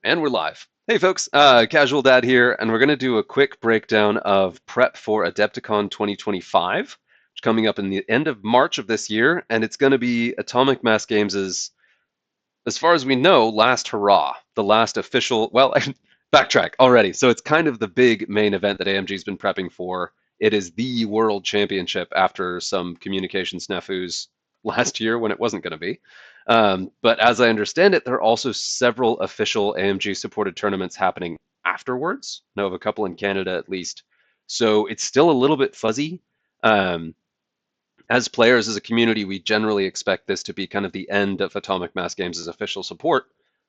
And we're live. Hey folks, Casual Dad here, and we're going to do a quick breakdown of prep for Adepticon 2025, which is coming up in the end of March of this year, and it's going to be Atomic Mass Games' as far as we know, last hurrah, the last official, well, backtrack already. So it's kind of the big main event that AMG's been prepping for. It is the World Championship after some communication snafus last year when it wasn't going to be. But as I understand it, there are also several official AMG supported tournaments happening afterwards. I know of a couple in Canada at least. So it's still a little bit fuzzy. Um, as players, as a community, we generally expect this to be kind of the end of Atomic Mass Games' official support.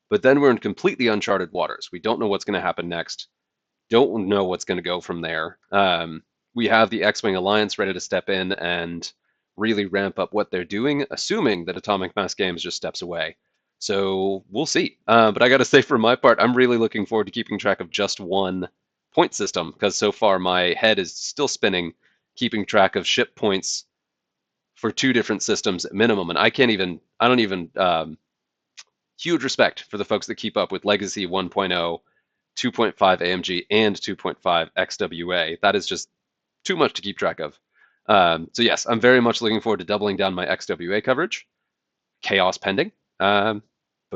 But then we're in completely uncharted waters. We don't know what's going to happen next. Don't know what's going to go from there. We have the X-Wing Alliance ready to step in and really ramp up what they're doing, assuming that Atomic Mass Games just steps away. So we'll see. But I got to say, for my part, I'm really looking forward to keeping track of just one point system because so far my head is still spinning, keeping track of ship points for two different systems at minimum. And I don't even, huge respect for the folks that keep up with Legacy 1.0, 2.5 AMG, and 2.5 XWA. That is just too much to keep track of. So yes, I'm very much looking forward to doubling down my XWA coverage. Chaos pending. But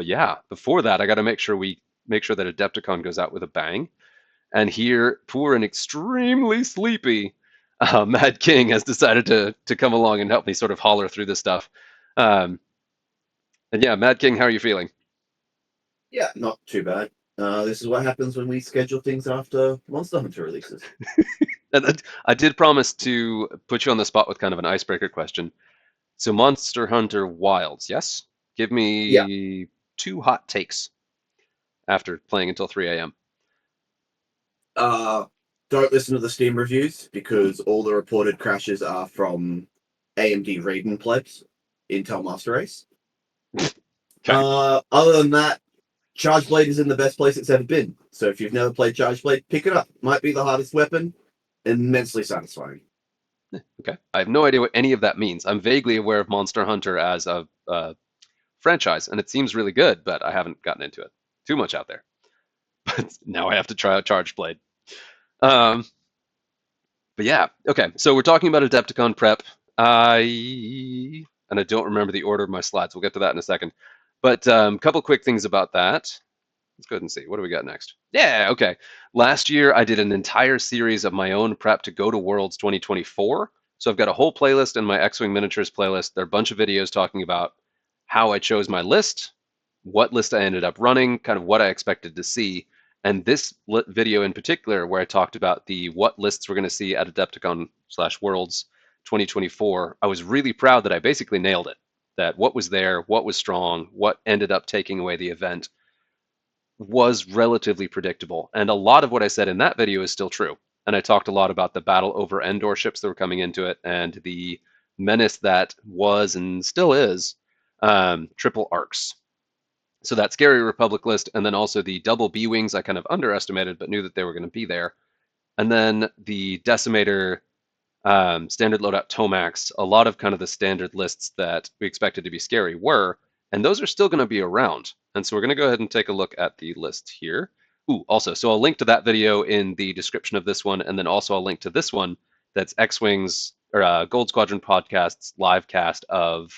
yeah, before that, I got to make sure that Adepticon goes out with a bang. And here, poor and extremely sleepy MadKing has decided to come along and help me sort of holler through this stuff. Um, and yeah, MadKing, how are you feeling? Yeah, not too bad. This is what happens when we schedule things after Monster Hunter releases. And I did promise to put you on the spot with kind of an icebreaker question. So, Monster Hunter Wilds, yes? Give Yeah. me two hot takes after playing until 3 a.m. Uh, don't listen to the Steam reviews because all the reported crashes are from AMD Raiden plebs, Intel Master Race. Okay. Other than that, Charge Blade is in the best place it's ever been. So if you've never played Charge Blade, pick it up. Might be the hardest weapon, immensely satisfying. Okay. I have no idea what any of that means. I'm vaguely aware of Monster Hunter as a franchise, and it seems really good, but I haven't gotten into it. Too much out there. But now I have to try out Charge Blade. Um, but yeah, okay. So we're talking about Adepticon prep. And I don't remember the order of my slides. We'll get to that in a second. But a couple quick things about that. Let's go ahead and see. What do we got next? Yeah, okay. Last year, I did an entire series of my own prep to go to Worlds 2024. So I've got a whole playlist in my X-Wing Miniatures playlist. There are a bunch of videos talking about how I chose my list, what list I ended up running, kind of what I expected to see. And this video in particular, where I talked about the what lists we're going to see at Adepticon slash Worlds 2024, I was really proud that I basically nailed it. That what was there, what was strong, what ended up taking away the event was relatively predictable. And a lot of what I said in that video is still true. And I talked a lot about the battle over Endor ships that were coming into it and the menace that was and still is triple arcs. So that Scary Republic list, and then also the double B Wings I kind of underestimated, but knew that they were going to be there. And then the Decimator standard loadout Tomax, a lot of kind of the standard lists that we expected to be scary were, and those are still going to be around. And so we're going to go ahead and take a look at the list here. Ooh, also, so I'll link to that video in the description of this one, and then also I'll link to this one that's X-Wings or Gold Squadron podcast's live cast of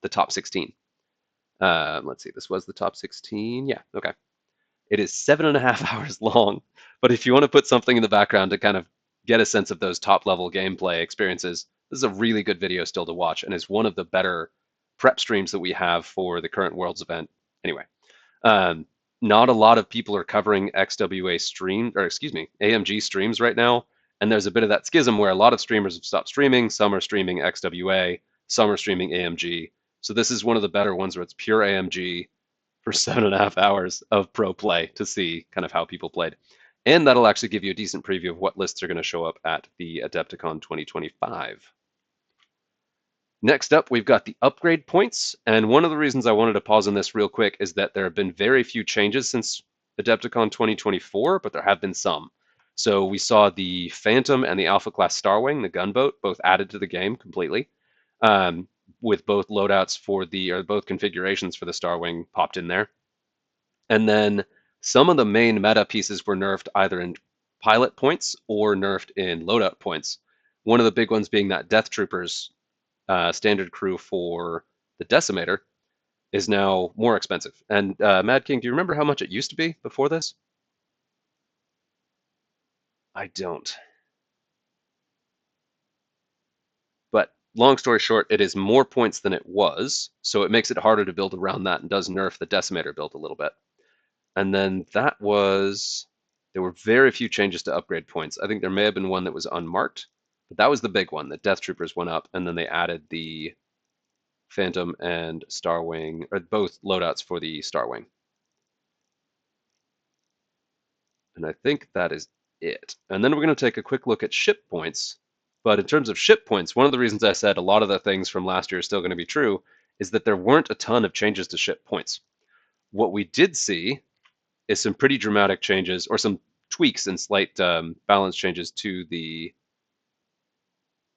the top 16. Let's see, this was the top 16. Yeah, okay. It is 7.5 hours long, but if you want to put something in the background to kind of get a sense of those top level gameplay experiences, this is a really good video still to watch and is one of the better prep streams that we have for the current Worlds event. Anyway, um, not a lot of people are covering XWA stream, or excuse me, AMG streams right now, and there's a bit of that schism where a lot of streamers have stopped streaming. Some are streaming XWA, some are streaming AMG. So this is one of the better ones where it's pure AMG for 7.5 hours of pro play to see kind of how people played. And that'll actually give you a decent preview of what lists are going to show up at the Adepticon 2025. Next up, we've got the upgrade points. And one of the reasons I wanted to pause on this real quick is that there have been very few changes since Adepticon 2024, but there have been some. So we saw the Phantom and the Alpha Class Starwing, the gunboat, both added to the game completely, with both loadouts for the, or both configurations for the Starwing popped in there. And then Some of the main meta pieces were nerfed either in pilot points or nerfed in loadout points. One of the big ones being that Death Troopers standard crew for the Decimator is now more expensive. And MadKing, do you remember how much it used to be before this? I don't. But long story short, it is more points than it was, so it makes it harder to build around that and does nerf the Decimator build a little bit. And then there were very few changes to upgrade points. I think there may have been one that was unmarked, but that was the big one. The Death Troopers went up, and then they added the Phantom and Starwing, or both loadouts for the Starwing. And I think that is it. And then we're going to take a quick look at ship points. But in terms of ship points, one of the reasons I said a lot of the things from last year are still going to be true is that there weren't a ton of changes to ship points. What we did see is some pretty dramatic changes or some tweaks and slight balance changes to the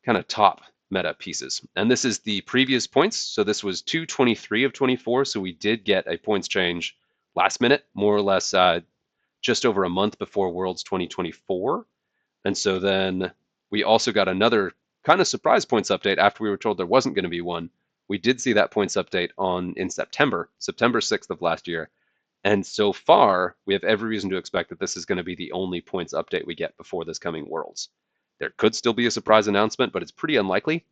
kind of top meta pieces. And this is the previous points. So this was 223 of 24. So we did get a points change last minute, more or less just over a month before Worlds 2024. And so then we also got another kind of surprise points update after we were told there wasn't going to be one. We did see that points update in September 6th of last year. And so far, we have every reason to expect that this is going to be the only points update we get before this coming Worlds. There could still be a surprise announcement, but it's pretty unlikely.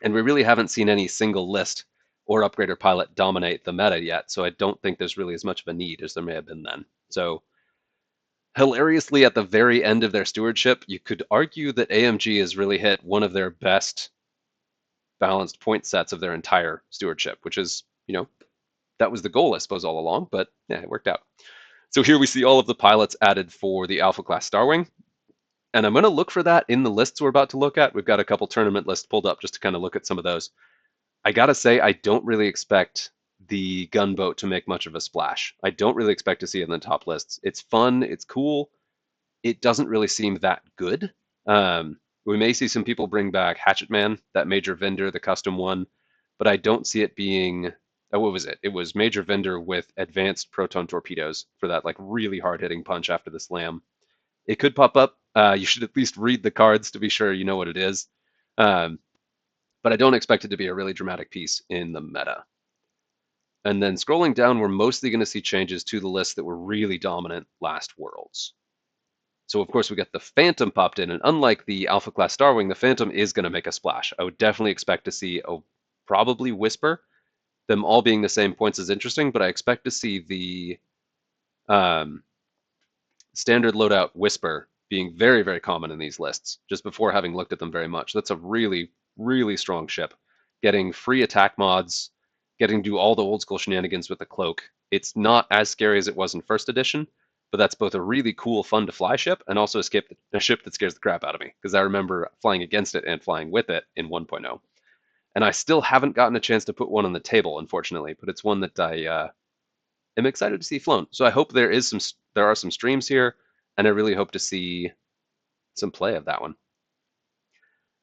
And we really haven't seen any single list or upgrader pilot dominate the meta yet, so I don't think there's really as much of a need as there may have been then. So hilariously, at the very end of their stewardship, you could argue that AMG has really hit one of their best balanced point sets of their entire stewardship, which is, that was the goal, I suppose, all along, but yeah, it worked out. So here we see all of the pilots added for the Alpha Class Starwing. And I'm going to look for that in the lists we're about to look at. We've got a couple tournament lists pulled up just to kind of look at some of those. I got to say, I don't really expect the gunboat to make much of a splash. I don't really expect to see it in the top lists. It's fun, it's cool. It doesn't really seem that good. We may see some people bring back Hatchet Man, that Major Vendor, the custom one, but I don't see it being. Oh, what was it? It was Major Vendor with advanced proton torpedoes for that like really hard hitting punch after the slam. It could pop up. You should at least read the cards to be sure you know what it is. Um, but I don't expect it to be a really dramatic piece in the meta. And then scrolling down, we're mostly going to see changes to the lists that were really dominant last Worlds. So of course we got the Phantom popped in, and unlike the Alpha Class Starwing, the Phantom is going to make a splash. I would definitely expect to see probably Whisper. Them all being the same points is interesting, but I expect to see the um, standard loadout Whisper being very, very common in these lists, just before having looked at them very much. That's a really, really strong ship. Getting free attack mods, getting to do all the old school shenanigans with the cloak. It's not as scary as it was in first edition, but that's both a really cool, fun to fly ship and also a ship that scares the crap out of me, because I remember flying against it and flying with it in 1.0. And I still haven't gotten a chance to put one on the table, unfortunately, but it's one that I am excited to see flown. So I hope there are some streams here, and I really hope to see some play of that one.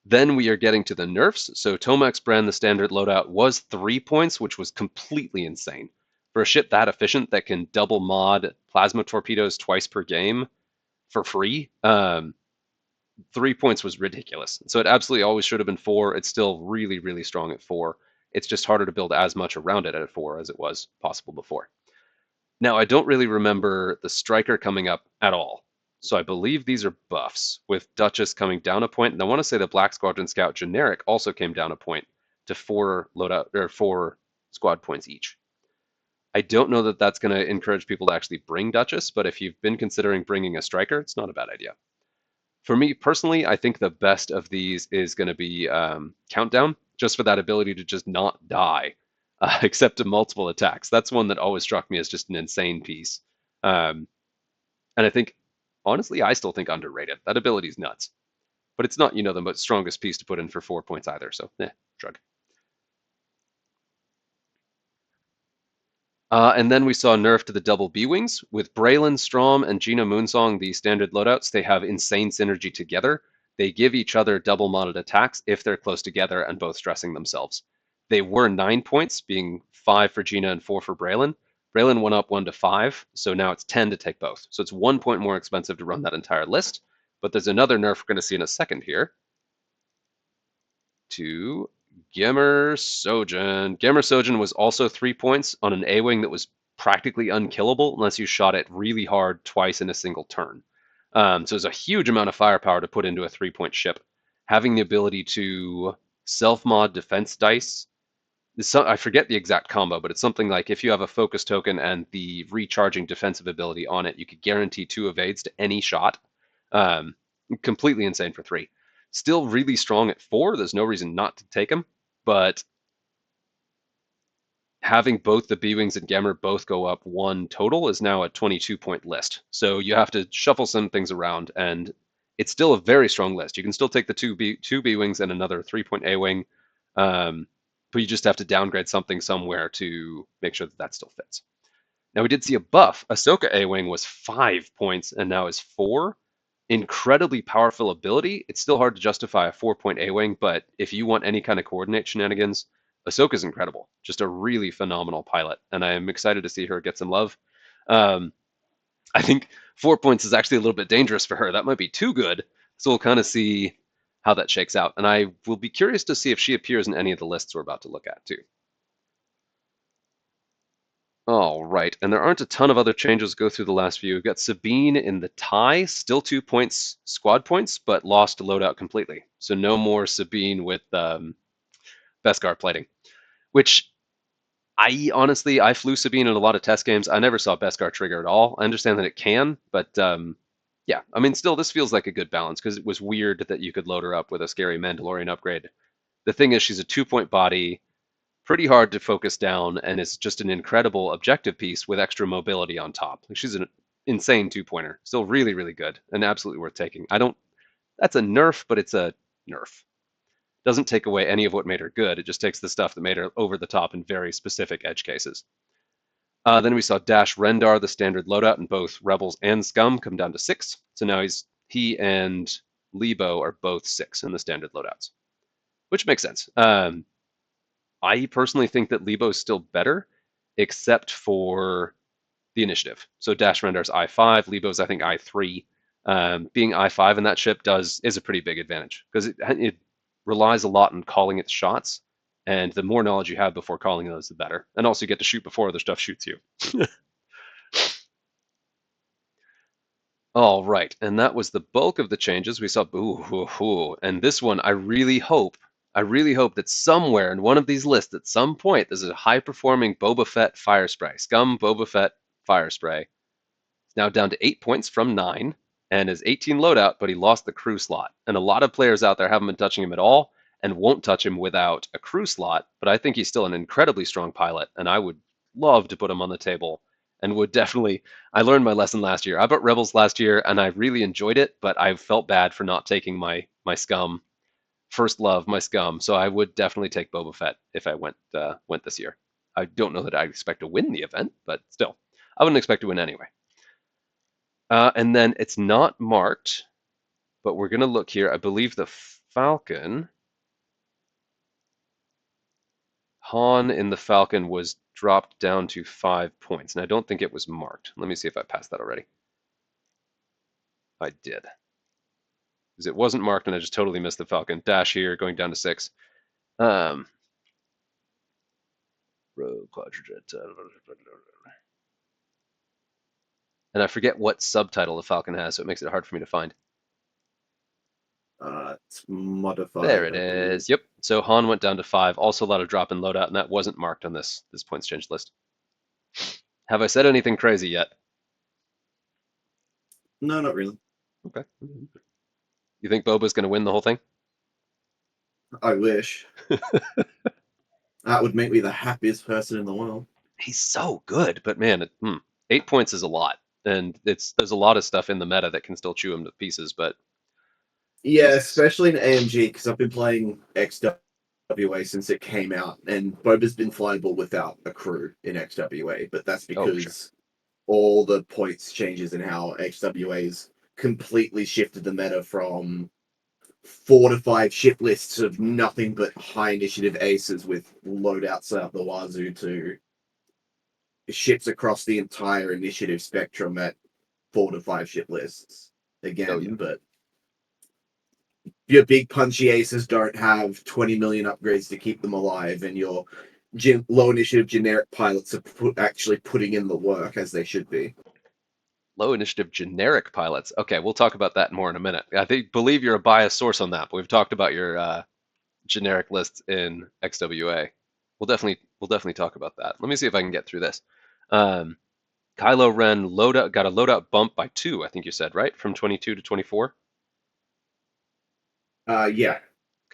Then we are getting to the nerfs. So Tomac's brand, the standard loadout, was 3 points, which was completely insane. For a ship that efficient that can double mod plasma torpedoes twice per game for free, 3 points was ridiculous. So it absolutely always should have been 4. It's still really, really strong at 4. It's just harder to build as much around it at 4 as it was possible before. Now, I don't really remember the Striker coming up at all. So I believe these are buffs, with Duchess coming down a point. And I want to say the Black Squadron Scout generic also came down a point to 4 loadout or 4 squad points each. I don't know that that's going to encourage people to actually bring Duchess, but if you've been considering bringing a Striker, it's not a bad idea. For me personally, I think the best of these is going to be Countdown, just for that ability to just not die, except to multiple attacks. That's one that always struck me as just an insane piece. And I think, honestly, I still think underrated. That ability is nuts. But it's not, the strongest piece to put in for 4 points either, so shrug. And then we saw nerf to the double B-Wings. With Braylon, Strom, and Gina Moonsong, the standard loadouts, they have insane synergy together. They give each other double modded attacks if they're close together and both stressing themselves. They were 9 points, being 5 for Gina and 4 for Braylon. Braylon went up 1 to 5, so now it's 10 to take both. So it's 1 point more expensive to run that entire list. But there's another nerf we're going to see in a second here to Gemmer Sojourn. Gemmer Sojourn was also 3 points on an A-Wing that was practically unkillable unless you shot it really hard twice in a single turn. So it's a huge amount of firepower to put into a 3-point ship. Having the ability to self-mod defense dice. I forget the exact combo, but it's something like if you have a focus token and the recharging defensive ability on it, you could guarantee 2 evades to any shot. Um, Completely insane for 3. Still really strong at 4. There's no reason not to take him, but having both the B-Wings and Gemmer both go up 1 total is now a 22-point list. So you have to shuffle some things around, and it's still a very strong list. You can still take the two B-Wings and another 3-point A-Wing, but you just have to downgrade something somewhere to make sure that still fits. Now we did see a buff. Ahsoka A-Wing was 5 points and now is 4. Incredibly powerful ability. It's still hard to justify a 4-point A-Wing, but if you want any kind of coordinate shenanigans, Ahsoka's incredible. Just a really phenomenal pilot, and I am excited to see her get some love. I think 4 points is actually a little bit dangerous for her. That might be too good, so we'll kind of see how that shakes out. And I will be curious to see if she appears in any of the lists we're about to look at, too. All right, and there aren't a ton of other changes go through the last few. We've got Sabine in the tie, still 2 points, squad points, but lost loadout completely. So no more Sabine with Beskar plating, which I flew Sabine in a lot of test games. I never saw Beskar trigger at all. I understand that it can, but yeah, I mean, still, this feels like a good balance because it was weird that you could load her up with a scary Mandalorian upgrade. The thing is, she's a 2-point body, pretty hard to focus down, and it's just an incredible objective piece with extra mobility on top. She's an insane 2-pointer. Still really, really good and absolutely worth taking. That's a nerf, but it's a nerf. Doesn't take away any of what made her good. It just takes the stuff that made her over the top in very specific edge cases. Then we saw Dash Rendar, the standard loadout, in both Rebels and Scum, come down to 6. So now he and Lebo are both 6 in the standard loadouts, which makes sense. I personally think that Lebo is still better, except for the initiative. So Dash Rendar's I5, Lebo's I think I3. Being I5 in that ship is a pretty big advantage because it relies a lot on calling its shots, and the more knowledge you have before calling those, the better. And also you get to shoot before other stuff shoots you. All right, and that was the bulk of the changes. We saw, and this one, I really hope that somewhere in one of these lists at some point there's a high-performing Boba Fett fire spray. Scum Boba Fett fire spray. It's now down to 8 points from 9 and is 18 loadout, but he lost the crew slot. And a lot of players out there haven't been touching him at all and won't touch him without a crew slot, but I think he's still an incredibly strong pilot, and I would love to put him on the table and would definitely. I learned my lesson last year. I bought Rebels last year and I really enjoyed it, but I felt bad for not taking my Scum first love, my Scum. So I would definitely take Boba Fett if I went this year. I don't know that I expect to win the event, but still, I wouldn't expect to win anyway. And then it's not marked, but we're going to look here. I believe the Falcon, Han in the Falcon was dropped down to 5 points, and I don't think it was marked. Let me see if I passed that already. I did. Because it wasn't marked, and I just totally missed the Falcon. Dash here, going down to 6. Rogue Quadrajet. And I forget what subtitle the Falcon has, so it makes it hard for me to find. It's modified. There it is. Yep. So Han went down to 5. Also a lot of drop in loadout, and that wasn't marked on this points change list. Have I said anything crazy yet? No, not really. Okay. You think Boba's going to win the whole thing? I wish. That would make me the happiest person in the world. He's so good, but man, 8 points is a lot, and there's a lot of stuff in the meta that can still chew him to pieces. But yeah, Jesus. especially in AMG because I've been playing XWA since it came out, and Boba's been flyable without a crew in XWA, but that's because all the points changes in how XWA's completely shifted the meta from 4 to 5 ship lists of nothing but high initiative aces with loadouts out the wazoo to ships across the entire initiative spectrum at 4 to 5 ship lists Oh yeah. again, but your big punchy aces don't have 20 million upgrades to keep them alive, and your low initiative generic pilots are actually putting in the work as they should be. Low initiative generic pilots. Okay, we'll talk about that more in a minute. I believe you're a biased source on that, but we've talked about your generic lists in XWA. We'll definitely talk about that. Let me see if I can get through this. Um, Kylo Ren loadout got a loadout bump by 2, I think you said, right? From 22 to 24? Yeah.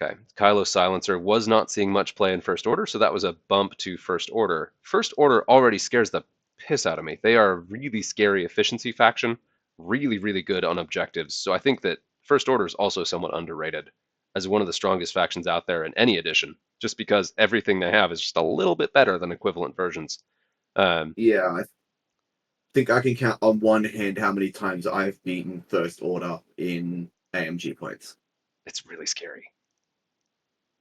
Okay. Kylo Silencer was not seeing much play in First Order, so that was a bump to First Order. First Order already scares the piss out of me. They are a really scary efficiency faction, really, really good on objectives. So I think that First Order is also somewhat underrated as one of the strongest factions out there in any edition, just because everything they have is just a little bit better than equivalent versions. Um, Yeah, I think I can count on one hand how many times I've beaten First Order in AMG points. it's really scary.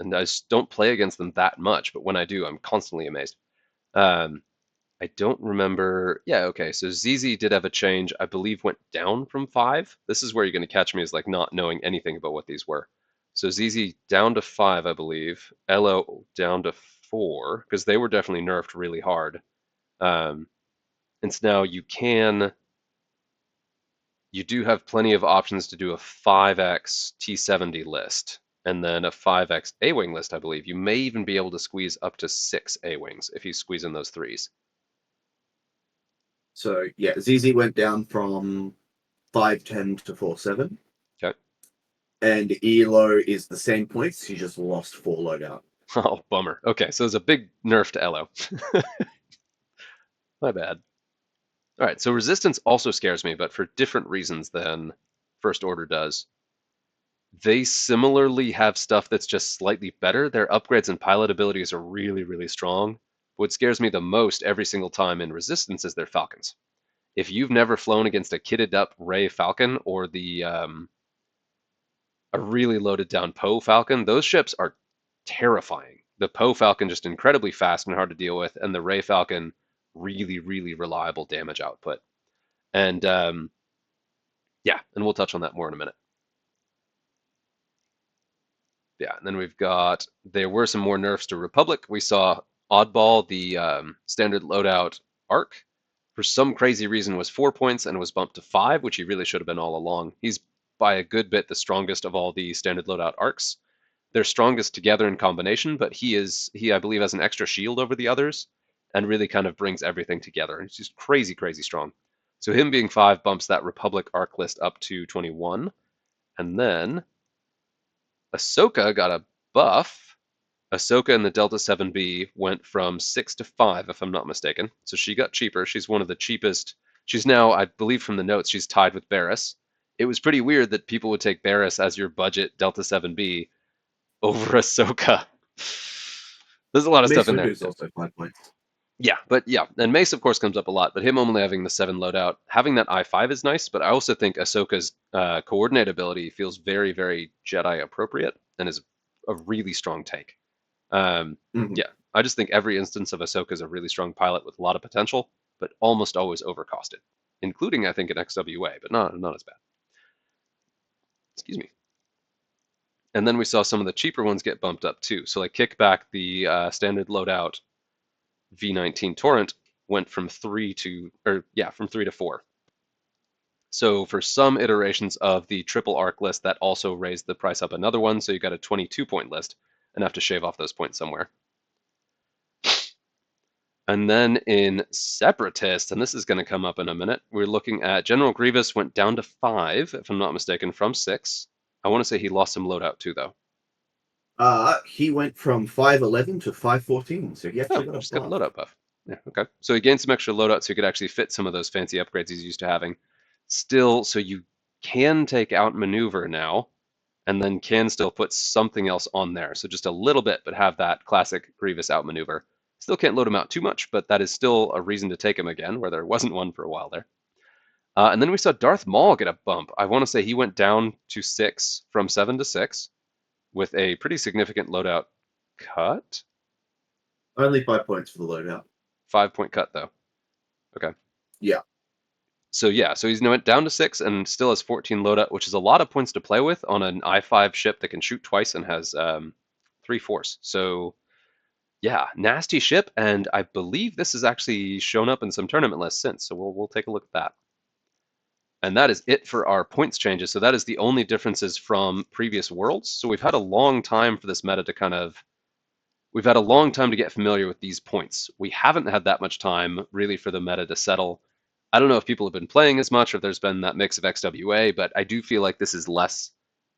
And I just don't play against them that much, but when I do, I'm constantly amazed. Um, I don't remember. Yeah, okay. So ZZ did have a change. I believe went down from 5. This is where you're going to catch me as like not knowing anything about what these were. So ZZ down to 5, I believe. LO down to 4 because they were definitely nerfed really hard. Um, and so now you do have plenty of options to do a 5x T70 list and then a 5x A-wing list, I believe. You may even be able to squeeze up to 6 A-wings if you squeeze in those 3s. So yeah, ZZ went down from 510 to 47, Okay. and ELO is the same points. He just lost 4 loadout. Oh, bummer. Okay, so there's a big nerf to Elo. My bad. All right, so resistance also scares me, but for different reasons than First Order does. They similarly have stuff that's just slightly better. Their upgrades and pilot abilities are really, really strong. What scares me the most every single time in resistance is their Falcons. If you've never flown against a kitted up Ray Falcon or the a really loaded down Poe Falcon, those ships are terrifying. The Poe Falcon just incredibly fast and hard to deal with, and the Ray Falcon really, really reliable damage output. And yeah, and we'll touch on that more in a minute. Yeah, and then we've got there were some more nerfs to Republic. We saw Oddball, the standard loadout arc, for some crazy reason was 4 points and was bumped to 5, which he really should have been all along. He's by a good bit the strongest of all the standard loadout arcs. They're strongest together in combination, but he I believe has an extra shield over the others and really kind of brings everything together. And he's just crazy, crazy strong. So him being 5 bumps that Republic arc list up to 21. And then Ahsoka got a buff. Ahsoka in the Delta 7B went from 6 to 5, if I'm not mistaken. So she got cheaper. She's one of the cheapest. She's now, I believe from the notes, she's tied with Barris. It was pretty weird that people would take Barris as your budget Delta 7B over Ahsoka. There's a lot of stuff Mace in Windu there. is also 5 points. Yeah, but yeah, and Mace of course comes up a lot, but him only having the 7 loadout, having that I5 is nice, but I also think Ahsoka's coordinate ability feels very, very Jedi appropriate and is a really strong take. Mm-hmm. Yeah, I just think every instance of Ahsoka is a really strong pilot with a lot of potential, but almost always overcosted, including I think in XWA, but not as bad. Excuse me. And then we saw some of the cheaper ones get bumped up too. So like Kickback, the standard loadout V19 Torrent went from 3 to, or yeah, from 3 to 4. So for some iterations of the triple arc list, that also raised the price up another one. So you got a 22-point list and have to shave off those points somewhere. And then in Separatist, and this is going to come up in a minute, we're looking at General Grievous went down to 5, if I'm not mistaken, from 6. I want to say he lost some loadout too, though. He went from 511 to 514, so he Oh, actually got a just got a buff. loadout buff. Yeah, okay. So he gained some extra loadout so he could actually fit some of those fancy upgrades he's used to having. Still, so you can take out maneuver now, and then can still put something else on there. So just a little bit, but have that classic Grievous outmaneuver. Still can't load him out too much, but that is still a reason to take him again, where there wasn't one for a while there. And then we saw Darth Maul get a bump. I want to say he went down to 6 from 7 to 6 with a pretty significant loadout cut. Only 5 points for the loadout. 5-point cut, though. Okay. Yeah, So yeah, so he's went down to 6 and still has 14 loadout, which is a lot of points to play with on an I-5 ship that can shoot twice and has 3 force. So yeah, nasty ship, and I believe this has actually shown up in some tournament lists since. So we'll take a look at that. And that is it for our points changes. So that is the only differences from previous worlds. So we've had a long time for this meta to we've had a long time to get familiar with these points. We haven't had that much time really for the meta to settle. I don't know if people have been playing as much or if there's been that mix of XWA, but I do feel like this is less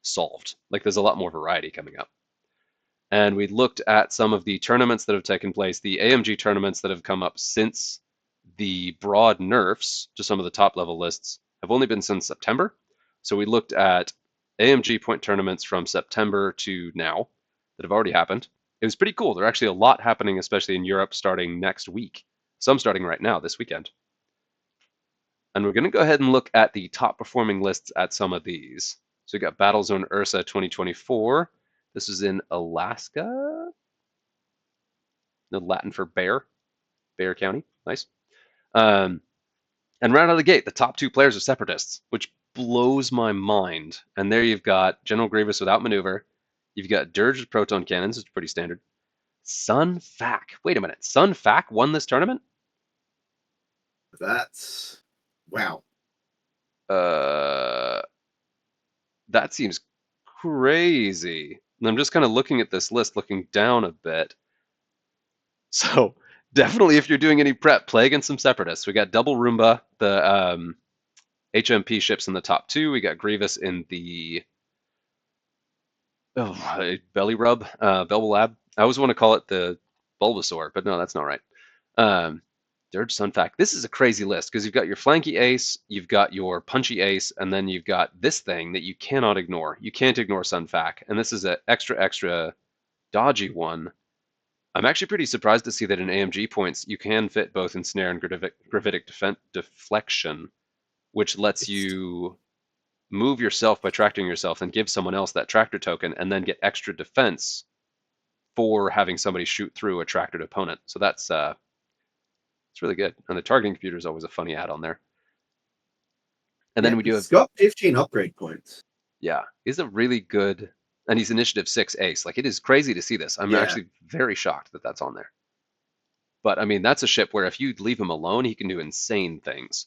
solved. Like there's a lot more variety coming up. And we looked at some of the tournaments that have taken place, the AMG tournaments that have come up since the broad nerfs to some of the top level lists have only been since September. So we looked at AMG point tournaments from September to now that have already happened. It was pretty cool. There's actually a lot happening, especially in Europe, starting next week. Some starting right now, this weekend. And we're going to go ahead and look at the top performing lists at some of these. So we got Battle Zone Ursa 2024. This is in Alaska. The Latin for bear, Bear County. Nice. Um, and right out of the gate, the top 2 players are separatists, which blows my mind. And there you've got General Grievous without maneuver. You've got Dirge with proton cannons, which is pretty standard. Sun Fac. Wait a minute. Sun Fac won this tournament? that's wow. Uh, that seems crazy. And I'm just kind of looking at this list, looking down a bit. So definitely, if you're doing any prep, play against some separatists. We got double Roomba, the HMP ships in the top 2. We got Grievous in the belly rub, Belbelab. I always want to call it the Bulbasaur, but no, that's not right. Um, Dirge Sunfac. This is a crazy list because you've got your flanky ace, you've got your punchy ace, and then you've got this thing that you cannot ignore. You can't ignore Sunfac, and this is an extra dodgy one. I'm actually pretty surprised to see that in AMG points you can fit both ensnare and gravitic deflection, which lets It's you move yourself by tractoring yourself and give someone else that tractor token and then get extra defense for having somebody shoot through a tractored opponent. So that's it's really good. And the targeting computer is always a funny add on there. And yeah, then we do have it's got 15 upgrade points. yeah, he's a really good and he's initiative 6 ace. Like it is crazy to see this. I'm Yeah, actually very shocked that that's on there. But I mean, that's a ship where if you leave him alone, he can do insane things.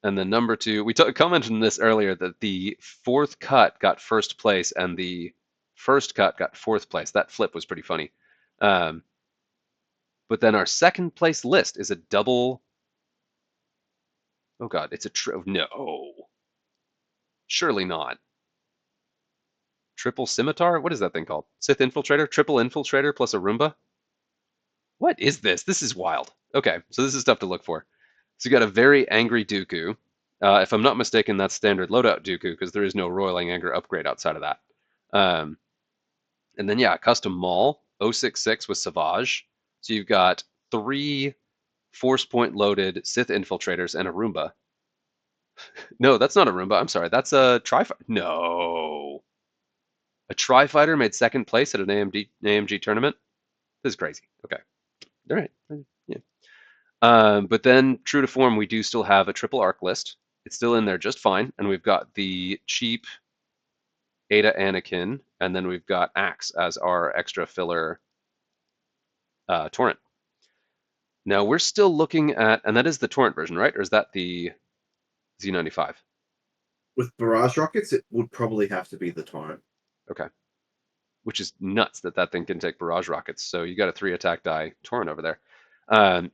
And then number 2, we commented on this earlier that the 4th cut got 1st place and the 1st cut got 4th place. That flip was pretty funny. Um, but then our 2nd place list is a double. Oh God, it's a no, surely not. Triple scimitar? What is that thing called? Sith infiltrator? Triple infiltrator plus a Roomba? What is this? This is wild. Okay, so this is stuff to look for. So you got a very angry Dooku. If I'm not mistaken, that's standard loadout Dooku because there is no Roiling Anger upgrade outside of that. Um, and then yeah, custom Maul 066 with Savage. So you've got 3 force point loaded Sith infiltrators and a Roomba. No, that's not a Roomba. I'm sorry. That's a Tri-Fighter. No. A Tri-Fighter made 2nd place at an AMG tournament? This is crazy. Okay. All right. Yeah. But then, true to form, we do still have a triple arc list. It's still in there just fine. And we've got the cheap Ada Anakin, and then we've got Axe as our extra filler torrent. Now, we're still looking at, and that is the torrent version, right? Or is that the Z95? with barrage rockets, it would probably have to be the torrent. Okay. Which is nuts that that thing can take barrage rockets. So you got a 3 attack die torrent over there.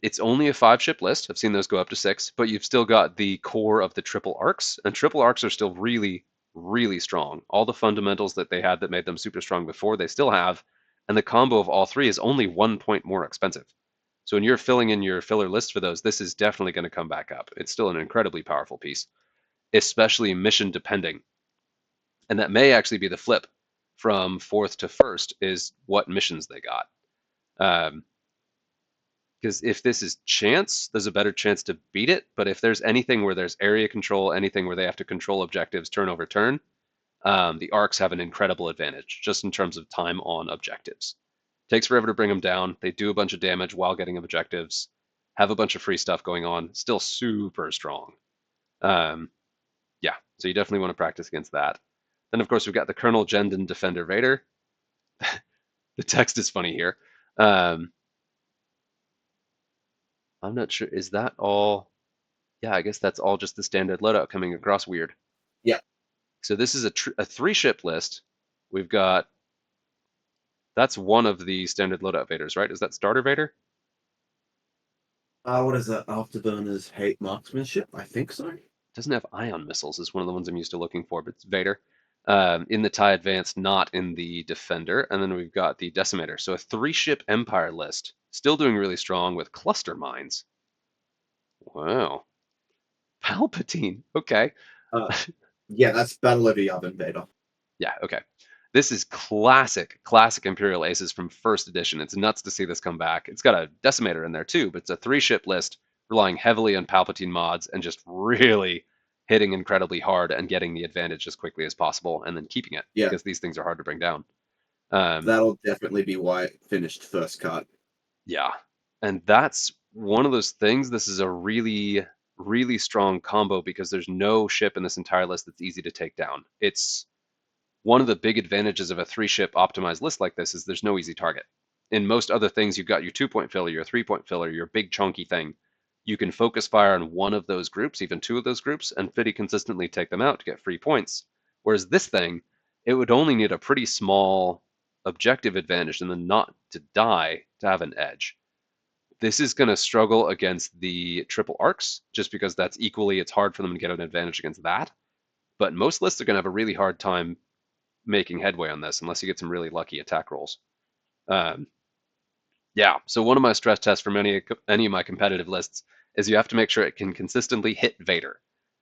It's only a 5 ship list. I've seen those go up to 6, but you've still got the core of the triple arcs, and triple arcs are still really, really strong. All the fundamentals that they had that made them super strong before, they still have, and the combo of all 3 is only 1 point more expensive. So when you're filling in your filler list for those, this is definitely going to come back up. It's still an incredibly powerful piece, especially mission depending. And that may actually be the flip from 4th to 1st is what missions they got. Because if this is chance, there's a better chance to beat it. But if there's anything where there's area control, anything where they have to control objectives turn over turn, the arcs have an incredible advantage just in terms of time on objectives. Takes forever to bring them down. They do a bunch of damage while getting objectives. have a bunch of free stuff going on, still super strong. Um, yeah, so you definitely want to practice against that. Then, of course, we've got the Colonel Jendon Defender Vader. The text is funny here. Um, I'm not sure. Is that all? Yeah, I guess that's all just the standard loadout coming across weird. Yeah. So this is a three ship list. We've got that's one of the standard loadout Vaders, right? Is that Starter Vader? What is that? Afterburners hate marksmanship? I think so. Doesn't have ion missiles is one of the ones I'm used to looking for, but it's Vader. In the TIE Advance, not in the Defender. And then we've got the Decimator. So a three ship Empire list. Still doing really strong with cluster mines. Wow. Palpatine. Okay. Uh, yeah, that's Battle of Yavin Vader. Yeah, okay. This is classic Imperial Aces from first edition. It's nuts to see this come back. It's got a Decimator in there too, but it's a three ship list relying heavily on Palpatine mods and just really hitting incredibly hard and getting the advantage as quickly as possible and then keeping it Yeah, because these things are hard to bring down. Um, that'll definitely be why it finished first cut. yeah. And that's one of those things. This is a really strong combo because there's no ship in this entire list that's easy to take down. It's one of the big advantages of a three ship optimized list like this is there's no easy target. In most other things, you've got your 2 point filler, your 3 point filler, your big chunky thing. You can focus fire on one of those groups, even two of those groups, and pretty consistently take them out to get free points. Whereas this thing, it would only need a pretty small objective advantage and then not to die to have an edge. This is going to struggle against the triple arcs just because that's equally, it's hard for them to get an advantage against that. But most lists are going to have a really hard time making headway on this unless you get some really lucky attack rolls. Um, yeah, so one of my stress tests for any of my competitive lists is you have to make sure it can consistently hit Vader.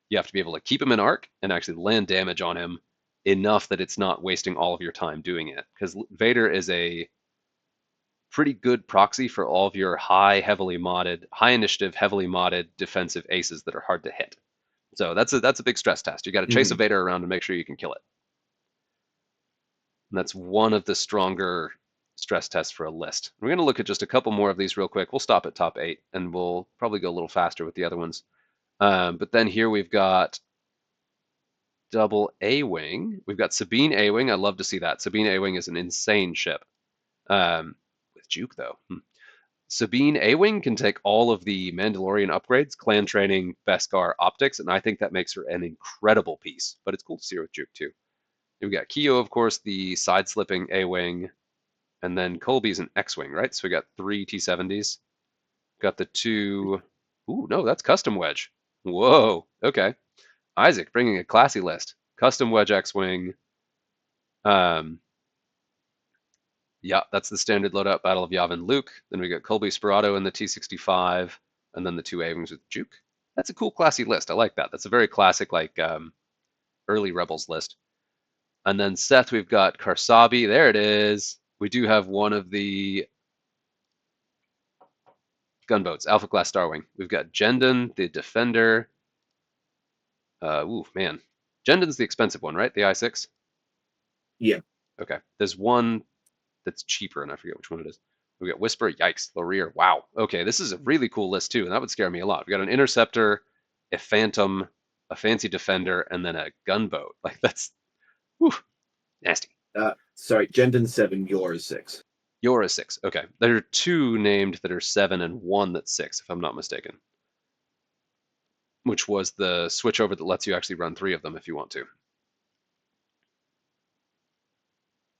You have to be able to keep him in arc and actually land damage on him enough that it's not wasting all of your time doing it. Because Vader is a pretty good proxy for all of your high initiative, heavily modded defensive aces that are hard to hit. So that's a big stress test. You got to chase a Mhm. Vader around and make sure you can kill it. And that's one of the stronger stress tests for a list. We're going to look at just a couple more of these real quick. We'll stop at top 8, and we'll probably go a little faster with the other ones. But then here we've got double A-Wing. We've got Sabine A-Wing. I love to see that. Sabine A-Wing is an insane ship. With Juke, though. Sabine A-Wing can take all of the Mandalorian upgrades, clan training, Beskar, optics, and I think that makes her an incredible piece. But it's cool to see her with Juke, too. We've got Keo, of course, the side-slipping A-Wing. And then Colby's an X-Wing, right? So we got 3 T-70s. Got the 2... Ooh, no, that's Custom Wedge. Whoa, okay. Isaac bringing a classy list. Custom Wedge X-Wing. Um, yeah, that's the standard loadout Battle of Yavin Luke. Then we got Colby Sperato in the T-65. And then the 2 A-Wings with Juke. That's a cool, classy list. I like that. That's a very classic, like, early Rebels list. And then Seth, we've got Karsabi. There it is. We do have one of the gunboats, Alpha Class Starwing. We've got Jendon, the Defender. Ooh, man. Jendon's the expensive one, right? The I-6? Yeah. Okay. There's one that's cheaper, and I forget which one it is. We got Whisper, yikes, Laurier. Wow. Okay, this is a really cool list, too, and that would scare me a lot. We got an Interceptor, a Phantom, a Fancy Defender, and then a gunboat. Like, that's, whew, nasty. Sorry, Jendon 7, yours 6. You're a 6. Okay. There are 2 named that are 7 and 1 that's 6, if I'm not mistaken. Which was the switchover that lets you actually run 3 of them if you want to.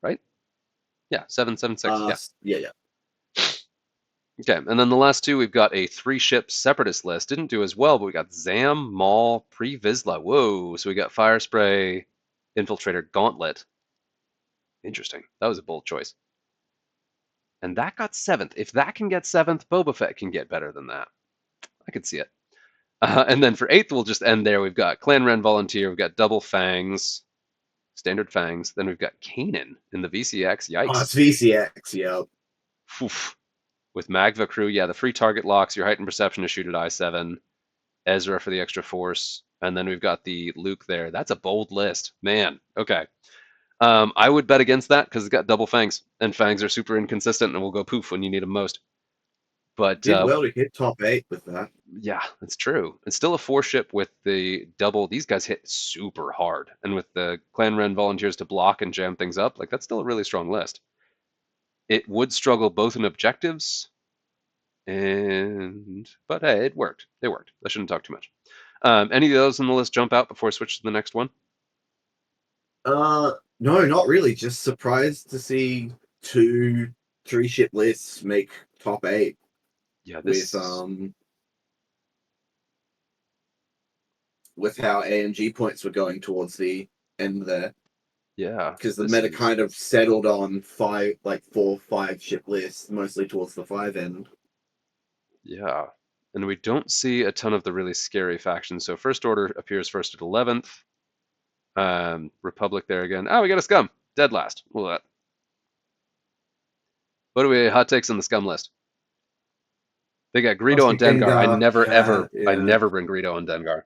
Right? Yeah, 776. Yeah. Yeah. Okay, and then the last 2, we've got a 3-ship separatist list. Didn't do as well, but we got Zam, Maul, Pre-Vizsla. Whoa, so we got Fire Spray, Infiltrator, Gauntlet. Interesting. That was a bold choice. And that got 7th. If that can get 7th, Boba Fett can get better than that. I could see it. And then for 8th, we'll just end there. We've got Clan Ren Volunteer. We've got Double Fangs, Standard Fangs. Then we've got Kanan in the VCX. Oh, Yikes. it's VCX, yep. Oof. With Magva Crew, yeah, the free target locks, your heightened perception to shoot at I7, Ezra for the extra force, and then we've got the Luke there. That's a bold list. Man, okay. I would bet against that because it's got double fangs, and fangs are super inconsistent and will go poof when you need them most. But Did well to hit top 8 with that. yeah, that's true. It's still a 4-ship with the double. These guys hit super hard, and with the Clan Ren volunteers to block and jam things up, like that's still a really strong list. It would struggle both in objectives, but hey, it worked. It worked. I shouldn't talk too much. Any of those on the list jump out before I switch to the next one? No, not really. Just surprised to see two 3-ship lists make top 8 Yeah, with this. with how AMG points were going towards the end there. Yeah, Because the this meta is. kind of settled on 4, 5 ship lists, mostly towards the 5 end. Yeah, and we don't see a ton of the really scary factions. So First Order appears first at 11th. Republic there again. Oh, we got a scum. Dead last. What do we hot takes on the scum list? They got Greedo and Plastic Dengar. Dengar, I yeah. never bring Greedo and Dengar.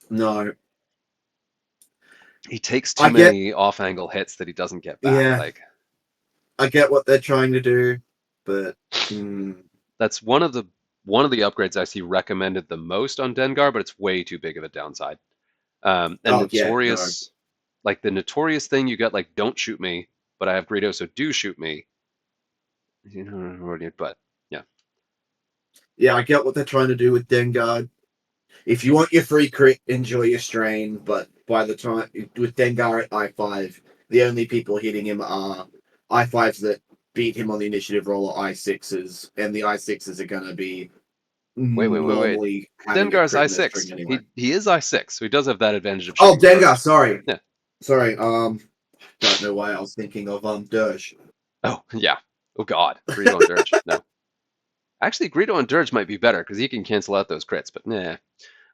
No. He takes too I get, many off-angle hits that he doesn't get back. yeah, Like I get what they're trying to do, but mm, that's one of the upgrades I see recommended the most on Dengar, but it's way too big of a downside. And oh yeah, no. Notorious, like the Notorious thing, you got like don't shoot me, but I have Greedo, so do shoot me. You know, but yeah, Yeah, I get what they're trying to do with Dengar. If you want your free crit, enjoy your strain, but by the time with Dengar at I5, the only people hitting him are I5s that beat him on the initiative roll are I6s, and the I6s are gonna be wait. normally having a Dengar's crit in their string I6. anyway. He is I6, so he does have that advantage of Oh, shooting Dengar, first. sorry. Yeah. Sorry, don't know why I was thinking of Dirge. Oh yeah. Oh God, Greedo and Dirge. No, actually, Greedo and Dirge might be better because he can cancel out those crits. But nah.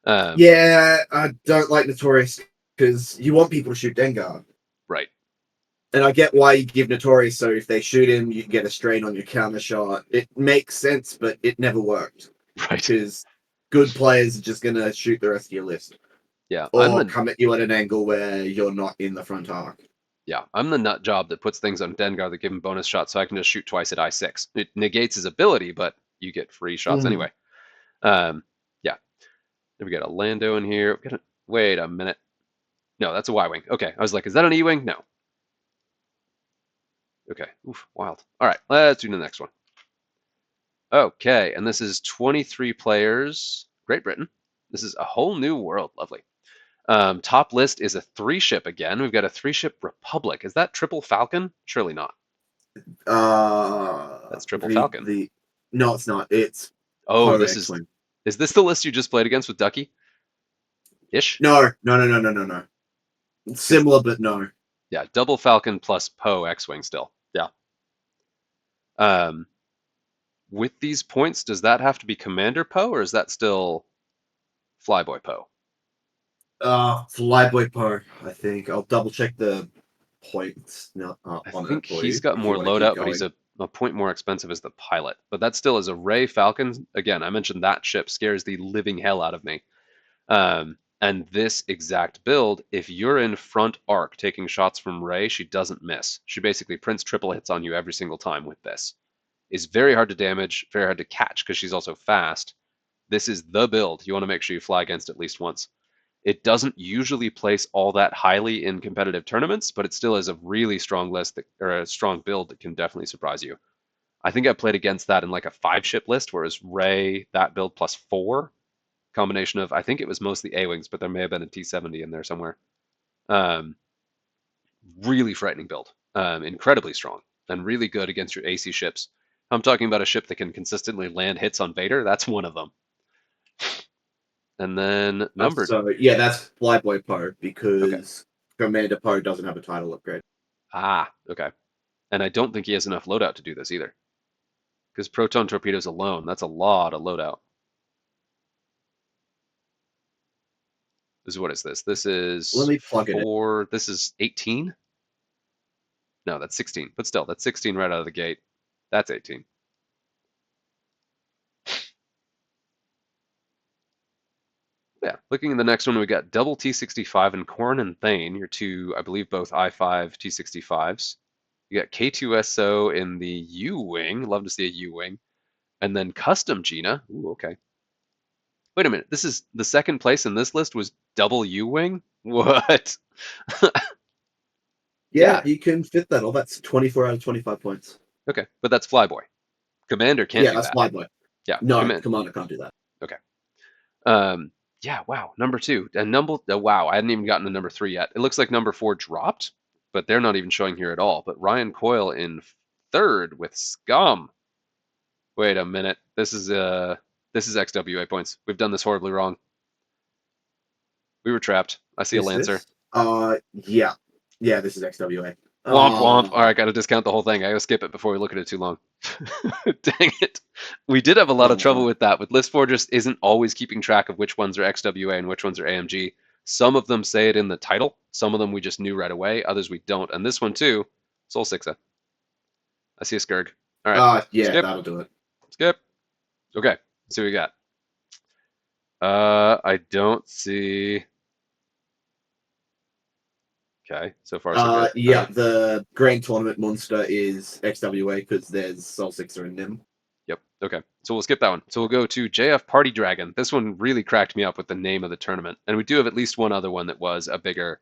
Um, Yeah, I don't like Notorious because you want people to shoot Dengar. right, And I get why you give Notorious, so if they shoot him, you get a strain on your counter shot. It makes sense, but it never worked. right. Because good players are just going to shoot the rest of your list. Yeah, Or come at you at an angle where you're not in the front arc. I'm the nut job that puts things on Dengar that give him bonus shots, so I can just shoot twice at I6. It negates his ability, but you get free shots Mm. anyway. Um, yeah. Then we got a Lando in here. Wait a minute. No, that's a Y-wing. Okay, I was like, is that an E-wing? No. Okay. Oof, wild. All right, let's do the next one. Okay, and this is 23 players. Great Britain. This is a whole new world. Lovely. Top list is a 3-ship again. We've got a 3-ship Republic. Is that Triple Falcon? Surely not. That's Triple Falcon. The no, it's not. It's Oh, Poe this X-Wing. is this the list you just played against with Ducky? Ish? No. Because Similar, but no. yeah, Double Falcon plus Poe X-Wing still. Yeah. Um, with these points, does that have to be Commander Poe or is that still Flyboy Poe? Flyboy Poe, I think. I'll double check the points I on think it for he's you got if you more want to keep loadout, but he's going. a point more expensive as the pilot. But that still is a Ray Falcon. Again, I mentioned that ship scares the living hell out of me. And this exact build, if you're in front arc taking shots from Ray, she doesn't miss. She basically prints triple hits on you every single time with this. Is very hard to damage, very hard to catch because she's also fast. This is the build you want to make sure you fly against at least once. It doesn't usually place all that highly in competitive tournaments, but it still is a really strong list or a strong build that can definitely surprise you. I think I played against that in like a 5-ship list, whereas Ray, that build plus 4, combination of, I think it was mostly A-Wings, but there may have been a T-70 in there somewhere. Um, really frightening build. Incredibly strong and really good against your AC ships. I'm talking about a ship that can consistently land hits on Vader. That's one of them. And then number. So yeah, that's Flyboy Poe Okay. because Commander Poe doesn't have a title upgrade. Okay. And I don't think he has enough loadout to do this either. Because proton torpedoes alone, that's a lot of loadout. What is this? This Let is me plug it in. this is 18? No, that's 16. But still, that's 16 right out of the gate. That's 18. Yeah, looking at the next one, we got double T65 and Corn and Thane, your two, I believe, both I5 T65s. You got K2SO in the U-Wing. Love to see a U-Wing. And then custom Gina. Ooh, okay. Wait a minute. This is the second place in this list was double U-wing? What? Yeah, Yeah. you can fit that. All that's 24 out of 25 points. Okay. But that's Flyboy. Commander can't Yeah, do that's that. Flyboy. Yeah. No, Command. Commander can't do that. Okay. Yeah, wow. Number two. And wow, I hadn't even gotten to number three yet. It looks like number four dropped, but they're not even showing here at all. But Ryan Coyle in third with Scum. Wait a minute. This is XWA points. We've done this horribly wrong. We were trapped. I see a Is Lancer. this? Yeah. Yeah, this is XWA. Womp womp. All Uh, right, got to discount the whole thing. I gotta skip it before we look at it too long. Dang it. We did have a lot of trouble uh, with that. With List4 just isn't always keeping track of which ones are XWA and which ones are AMG. Some of them say it in the title. Some of them we just knew right away. Others we don't. And this one too, Soul Sixa. I see a Skurg. All right, yeah, skip, that'll do it. skip. Okay, let's see what we got. I don't see. Okay, so far so good. All Yeah, right. the Grand Tournament monster is XWA because there's Soul Sixer in them. Yep. Okay. So we'll skip that one. So we'll go to JF Party Dragon. This one really cracked me up with the name of the tournament. And we do have at least one other one that was a bigger,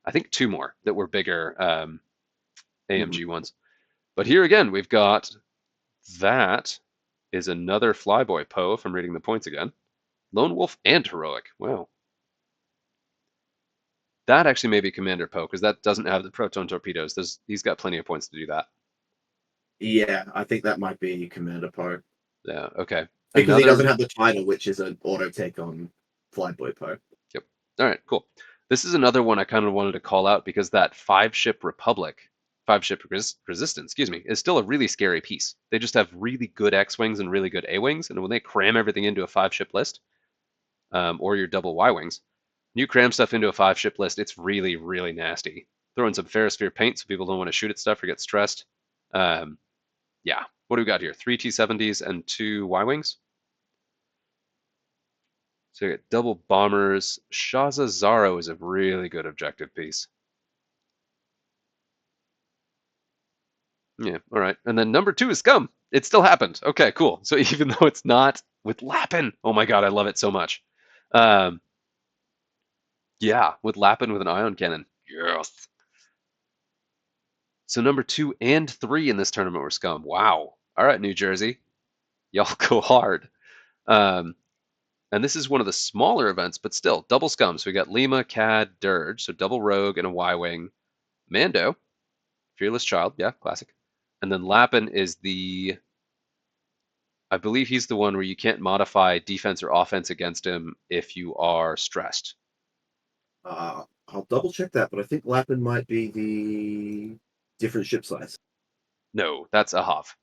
I think two more that were bigger Mhm. AMG ones. But here again, we've got that is another Flyboy Poe, if I'm reading the points again. Lone Wolf and Heroic. Wow. That actually may be Commander Poe because that doesn't have the proton torpedoes. He's got plenty of points to do that. Yeah, I think that might be Commander Poe. Yeah. Okay. Because he doesn't Another. have the title, which is an auto take on Flyboy Poe. Yep. All right, cool. This is another one I kind of wanted to call out because that five ship resistance, excuse me, is still a really scary piece. They just have really good X-wings and really good A-wings, and when they cram everything into a five-ship list, or your double Y-wings, you cram stuff into a five-ship list, it's really, really nasty. Throw in some Ferrosphere paint so people don't want to shoot at stuff or get stressed. Um, yeah, what do we got here? Three T-70s and two Y-wings. So you get double bombers. Shaza Zaro is a really good objective piece. Yeah, all right. And then number two is Scum. It still happened. Okay, cool. So even though it's not with Lappin, oh my god, I love it so much. Um, yeah, with Lappin with an ion cannon. Yes. So number two and three in this tournament were Scum. Wow. All right, New Jersey, y'all go hard. Um, and this is one of the smaller events, but still double Scum. So we got Lima, Cad, Dirge, so double Rogue and a Y-wing. Mando, Fearless Child, yeah, classic. And then Lappin is I believe he's the one where you can't modify defense or offense against him if you are stressed. I'll double check that, but I think Lappin might be the different ship size. No, that's a Hav.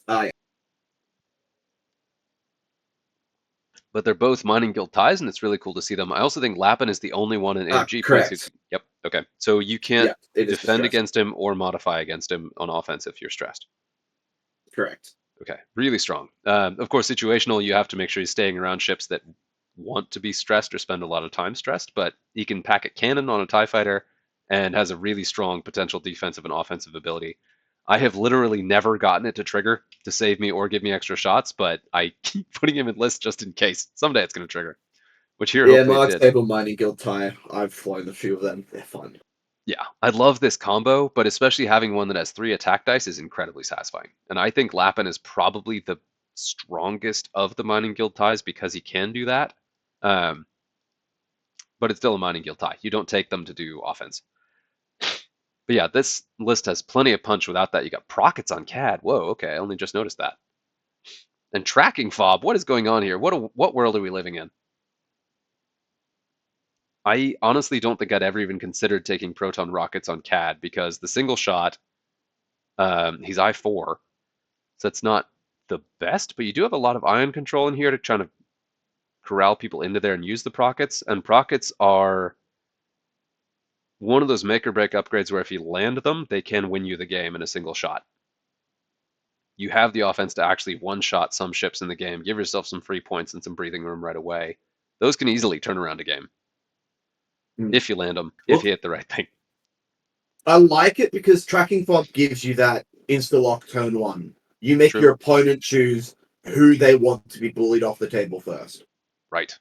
Yeah. But they're both mining guild ties, and it's really cool to see them. I also think Lappin is the only one in AMG points who. Correct. Yep. Okay. So you can't Yeah, it is for defend stress. against him or modify against him on offense if you're stressed. Correct. Okay, really strong. Of course, situational, you have to make sure he's staying around ships that want to be stressed or spend a lot of time stressed, but he can pack a cannon on a TIE fighter and has a really strong potential defensive and offensive ability. I have literally never gotten it to trigger to save me or give me extra shots, but I keep putting him in lists just in case. Someday it's going to trigger, which here Yeah, hopefully it Mark's did. Table Mining Guild tie. I've flown a few of them. They're fun. Yeah, I love this combo, but especially having one that has three attack dice is incredibly satisfying. And I think Lappin is probably the strongest of the mining guild ties because he can do that. Um, but it's still a mining guild tie. You don't take them to do offense. But yeah, this list has plenty of punch without that. You got Prockets on CAD. Whoa, okay, I only just noticed that. And tracking fob. What is going on here? What world are we living in? I honestly don't think I'd ever even considered taking proton rockets on CAD because the single shot, he's I4, so it's not the best, but you do have a lot of ion control in here to try to corral people into there and use the Prockets. And Prockets are one of those make or break upgrades where if you land them, they can win you the game in a single shot. You have the offense to actually one shot some ships in the game, give yourself some free points and some breathing room right away. Those can easily turn around a game Mm. if you land them, if you Look, hit the right thing. I like it because tracking fob gives you that insta lock turn one. You make True. your opponent choose who they want to be bullied off the table first. Right.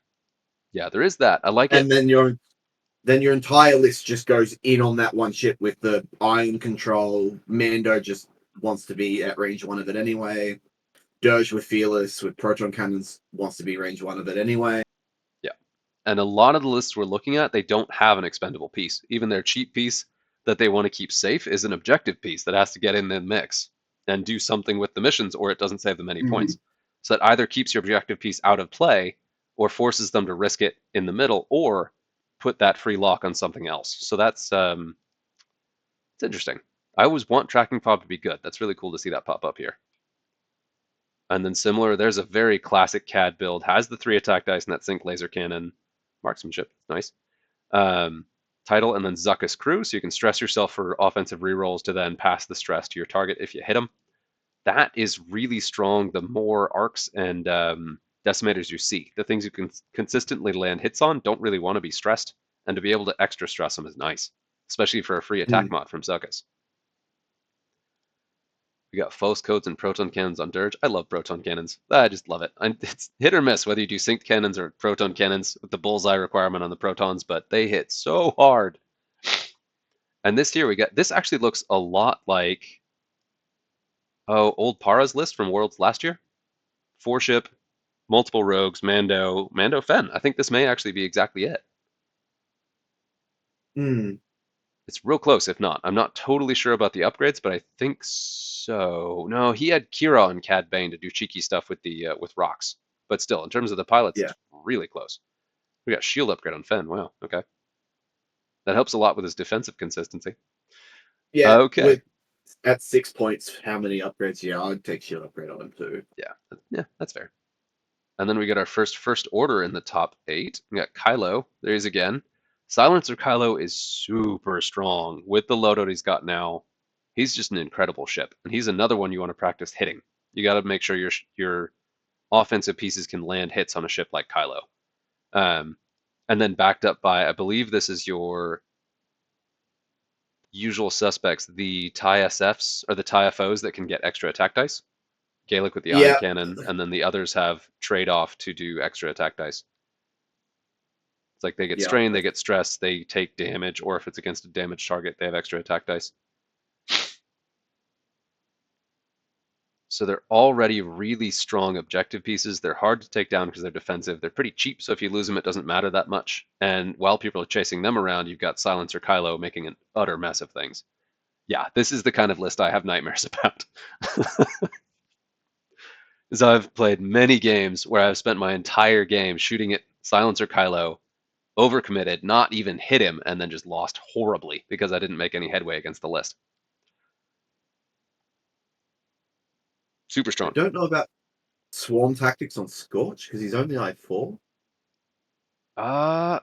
Yeah, there is that. I like it. And then your entire list just goes in on that one ship with the iron control. Mando just wants to be at range one of it anyway. Dirge with Fearless with proton cannons wants to be range one of it anyway. Yeah. And a lot of the lists we're looking at, they don't have an expendable piece. Even their cheap piece that they want to keep safe is an objective piece that has to get in the mix and do something with the missions, or it doesn't save them any Mm-hmm. points. So that either keeps your objective piece out of play or forces them to risk it in the middle or put that free lock on something else. So that's it's interesting. I always want tracking fob to be good. That's really cool to see that pop up here. And then similar, there's a very classic CAD build, has the 3 attack dice and that sync laser cannon, marksmanship, nice. Title and then Zuckuss Crew, so you can stress yourself for offensive rerolls to then pass the stress to your target if you hit them. That is really strong. The more arcs and decimators you see, the things you can consistently land hits on don't really want to be stressed, and to be able to extra stress them is nice, especially for a free attack mod from Zuckuss. We got Phos codes and proton cannons on Dirge. I love proton cannons. I just love it. It's hit or miss whether you do synced cannons or proton cannons with the bullseye requirement on the protons, but they hit so hard. And this here we got, this actually looks a lot like, old Para's list from Worlds last year. 4 ship, multiple rogues, Mando Fen. I think this may actually be exactly it. Mm. It's real close, if not. I'm not totally sure about the upgrades, but I think so. No, he had Kira and Cad Bane to do cheeky stuff with the with rocks. But still, in terms of the pilots, Yeah. it's really close. We got shield upgrade on Fen. Wow, okay. That helps a lot with his defensive consistency. Yeah. Okay. With at 6 points, how many upgrades? Yeah, I'd take shield upgrade on him too. Yeah, that's fair. And then we get our first order in the top 8. We got Kylo. There he is again. Silencer Kylo is super strong with the loadout he's got now. He's just an incredible ship, and he's another one you want to practice hitting. You got to make sure your offensive pieces can land hits on a ship like Kylo. Um, and then backed up by, I believe this is your usual suspects, the TIE SFs or the TIE FOs that can get extra attack dice. Gaelic with the ion Yeah. cannon, and then the others have trade off to do extra attack dice. It's like they get Yeah. strained, they get stressed, they take damage, or if it's against a damaged target, they have extra attack dice. So they're already really strong objective pieces. They're hard to take down because they're defensive. They're pretty cheap, so if you lose them, it doesn't matter that much. And while people are chasing them around, you've got Silencer Kylo making an utter mess of things. Yeah, this is the kind of list I have nightmares about. As I've played many games where I've spent my entire game shooting at Silencer Kylo, overcommitted, not even hit him, and then just lost horribly because I didn't make any headway against the list. Super I strong. don't know about swarm tactics on Scorch because he's only like 4. Uh,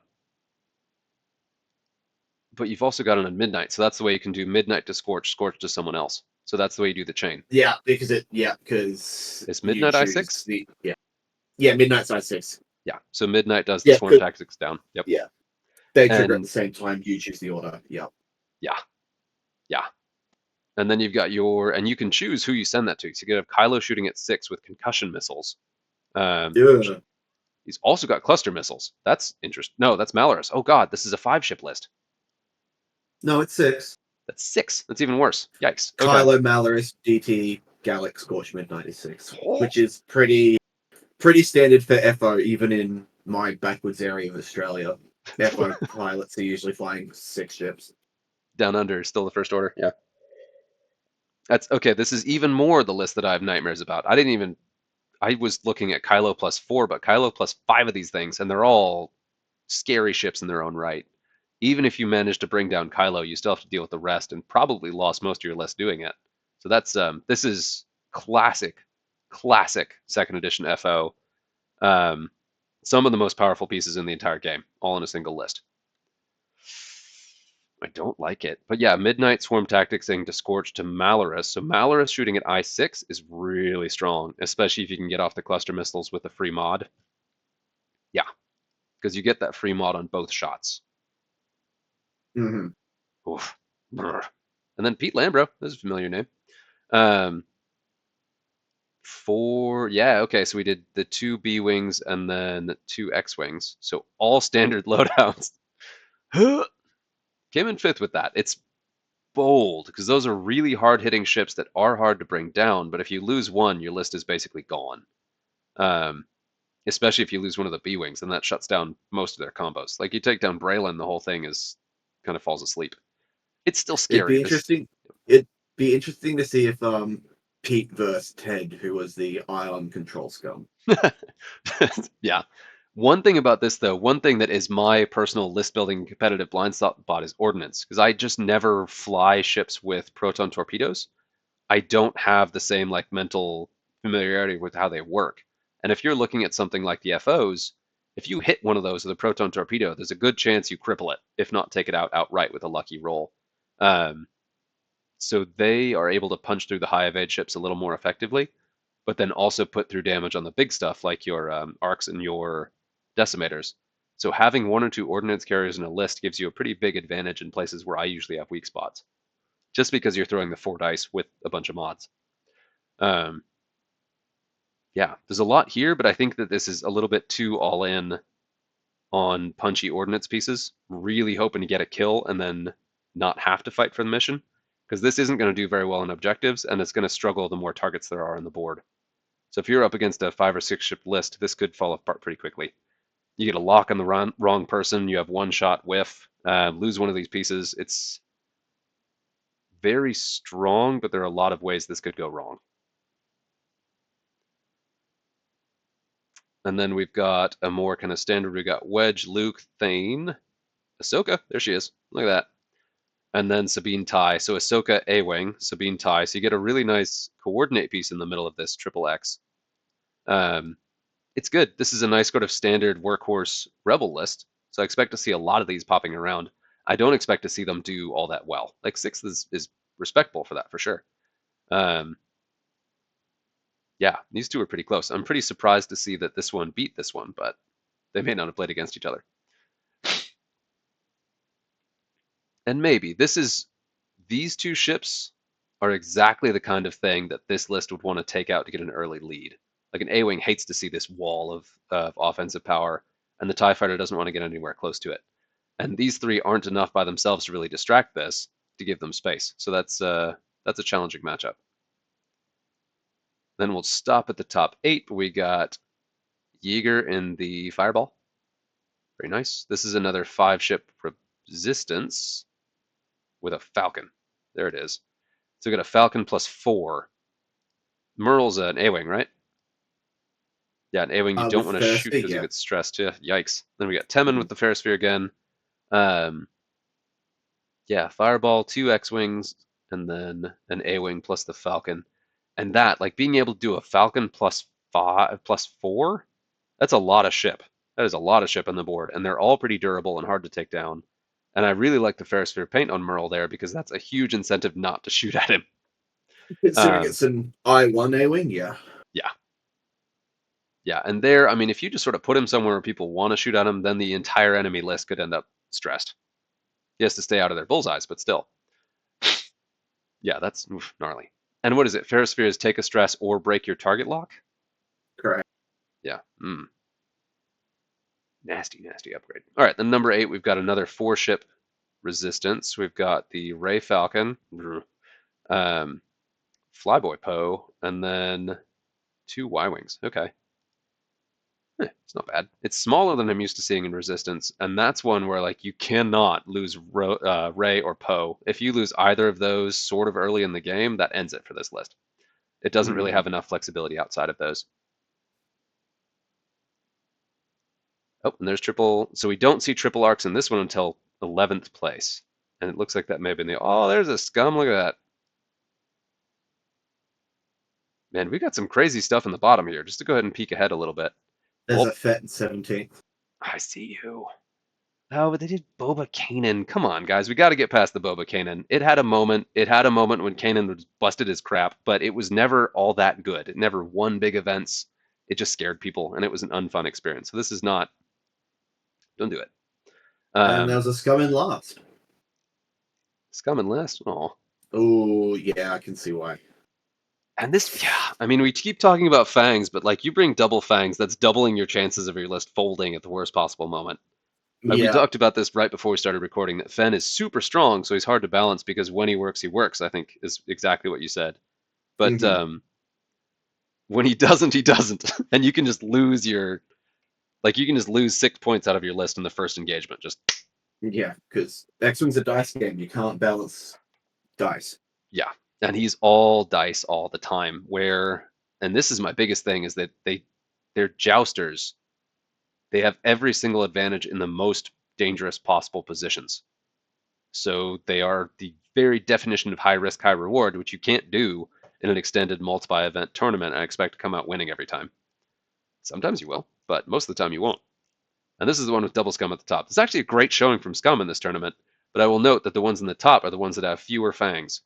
but you've also got it on Midnight, so that's the way you can do Midnight to Scorch, Scorch to someone else. So that's the way you do the chain. Yeah, because Is you Midnight choose I6? the Midnight size 6. Yeah, so Midnight does the Yeah, swarm tactics down. Yep. yeah, they trigger at And the same time. You choose the order. Yeah, yeah, yeah. And then you've got and you can choose who you send that to. So you could have Kylo shooting at 6 with concussion missiles. Which yeah. he's also got cluster missiles. That's interesting. No, that's Malorus. Oh god, this is a 5-ship list. No, it's 6. That's 6. That's even worse. Yikes. Okay. Kylo, Malaris, DT, Gallic, Scorch, Midnight is 6, Oh, which is pretty standard for FO, even in my backwards area of Australia. FO pilots are usually flying 6 ships. Down Under is still the first order. Yeah. That's okay. This is even more the list that I have nightmares about. I was looking at Kylo plus 4, but Kylo plus 5 of these things, and they're all scary ships in their own right. Even if you manage to bring down Kylo, you still have to deal with the rest, and probably lost most of your list doing it. So that's this is classic second edition FO. Um, some of the most powerful pieces in the entire game, all in a single list. I don't like it. But yeah, Midnight Swarm Tacticsing to Scorch to Malorus. So Malorus shooting at I6 is really strong, especially if you can get off the cluster missiles with a free mod. Yeah, because you get that free mod on both shots. Mm-hmm. Oof. Brr. And then Pete Lambro, this is a familiar name. Um, Four, yeah, okay, so we did the two B wings and then two X wings. So all standard loadouts. Came in fifth with that. It's bold because those are really hard hitting ships that are hard to bring down. But if you lose one, your list is basically gone. Um, Especially if you lose one of the B wings, and that shuts down most of their combos. Like you take down Braylon, the whole thing is kind of falls asleep. It's still It'd scary. be This, interesting. It'd be interesting to see if Pete versus Ted, who was the Ion control scum. yeah. One thing about this, though, one thing that is my personal list building competitive blind spot is ordnance, because I just never fly ships with proton torpedoes. I don't have the same like mental familiarity with how they work. And if you're looking at something like the FOs, if you hit one of those with a proton torpedo, there's a good chance you cripple it, if not take it out outright with a lucky roll. Um, so they are able to punch through the high evade ships a little more effectively, but then also put through damage on the big stuff like your arcs and your decimators. So having one or two ordnance carriers in a list gives you a pretty big advantage in places where I usually have weak spots, just because you're throwing the four dice with a bunch of mods. Um, yeah, there's a lot here, but I think that this is a little bit too all in on punchy ordnance pieces, really hoping to get a kill and then not have to fight for the mission, because this isn't going to do very well in objectives, and it's going to struggle the more targets there are on the board. So if you're up against a 5 or 6 ship list, this could fall apart pretty quickly. You get a lock on the wrong person, you have one shot whiff, lose one of these pieces. It's very strong, but there are a lot of ways this could go wrong. And then we've got a more kind of standard. We've got Wedge, Luke, Thane, Ahsoka. There she is. Look at that. And then Sabine Tai. So Ahsoka A-Wing, Sabine Tai. So you get a really nice coordinate piece in the middle of this triple X. Um, it's good. This is a nice sort of standard workhorse rebel list. So I expect to see a lot of these popping around. I don't expect to see them do all that well. Like sixth is respectable for that for sure. Um, yeah, these two are pretty close. I'm pretty surprised to see that this one beat this one, but they may not have played against each other. And maybe these two ships are exactly the kind of thing that this list would want to take out to get an early lead. Like an A-wing hates to see this wall of offensive power, and the TIE fighter doesn't want to get anywhere close to it. And these three aren't enough by themselves to really distract this to give them space. So that's a challenging matchup. Then we'll stop at the top 8. We got Yeager in the Fireball. Very nice. This is another 5-ship resistance with a Falcon. There it is. So we got a Falcon plus 4. Merle's an A-Wing, right? Yeah, an A-Wing you don't With want to Ferris shoot feet, because you yeah. get stressed. Yeah, yikes. Then we got Temin Mhm. with the Ferrosphere again. Um, yeah, Fireball, 2 X-Wings, and then an A-Wing plus the Falcon. And that, like being able to do a Falcon plus 5, plus 4, that's a lot of ship. That is a lot of ship on the board, and they're all pretty durable and hard to take down. And I really like the Ferrosphere paint on Merle there because that's a huge incentive not to shoot at him. Considering Um, it's an I-1 A-wing, yeah. yeah, yeah, and there, I mean, if you just sort of put him somewhere where people want to shoot at him, then the entire enemy list could end up stressed. He has to stay out of their bullseyes, but still, yeah, that's gnarly. And what is it? Ferrospheres take a stress or break your target lock? Correct. Yeah, nasty, nasty upgrade. All right, then number 8, we've got another 4-ship resistance. We've got the Ray Falcon, um, Flyboy Poe, and then 2 Y-Wings. Okay. It's not bad. It's smaller than I'm used to seeing in Resistance, and that's one where like you cannot lose Ray or Poe. If you lose either of those sort of early in the game, that ends it for this list. It doesn't really Hmm. have enough flexibility outside of those. Oh, and there's triple. So we don't see triple arcs in this one until 11th place, and it looks like that may have been the. Oh, there's a scum. Look at that. Man, we got some crazy stuff in the bottom here. Just to go ahead and peek ahead a little bit. There's Well, a Fett in 17th. I see you. Oh, but they did Boba Kanan. Come on, guys. We got to get past the Boba Kanan. It had a moment. It had a moment when Kanan was busted his crap, but it was never all that good. It never won big events. It just scared people, and it was an unfun experience. So this is not. Don't do it. And there Um, was a scum in last. Scum and list. Oh, Oh, yeah, I can see why. And this, yeah, I mean, we keep talking about fangs, but like you bring double fangs, that's doubling your chances of your list folding at the worst possible moment. We Yeah. talked about this right before we started recording that Fen is super strong, so he's hard to balance because when he works, he works, I think is exactly what you said. But Hmm. when he doesn't, he doesn't. And you can just lose your, like, you can just lose 6 points out of your list in the first engagement. Just, Yeah, because X-Wing's a dice game. You can't balance dice. yeah. And he's all dice all the time. Where, and this is my biggest thing, is that they're jousters. They have every single advantage in the most dangerous possible positions. So they are the very definition of high risk, high reward, which you can't do in an extended multi-event tournament and expect to come out winning every time. Sometimes you will, but most of the time you won't. And this is the one with double scum at the top. It's actually a great showing from scum in this tournament, but I will note that the ones in the top are the ones that have fewer fangs.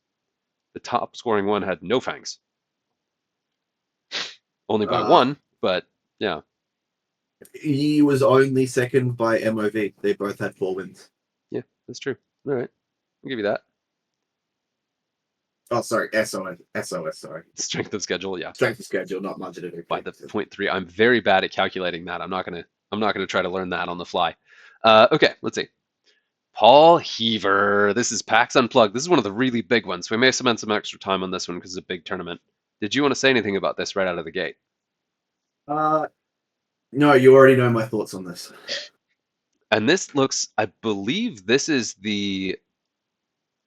The top scoring one had no fangs, only by Uh, one, but yeah, he was only second by MOV. They both had 4 wins. yeah, that's true. All right, I'll give you that. Oh, sorry, SOS, sorry. Strength of schedule, yeah. Strength of schedule, not budgeted. By Okay. the point three, I'm very bad at calculating that. I'm not gonna try to learn that on the fly. Okay, let's see. Paul Heaver. This is PAX Unplugged. This is one of the really big ones. We may spend some extra time on this one because it's a big tournament. Did you want to say anything about this right out of the gate? Uh, no, you already know my thoughts on this. And this looks, I believe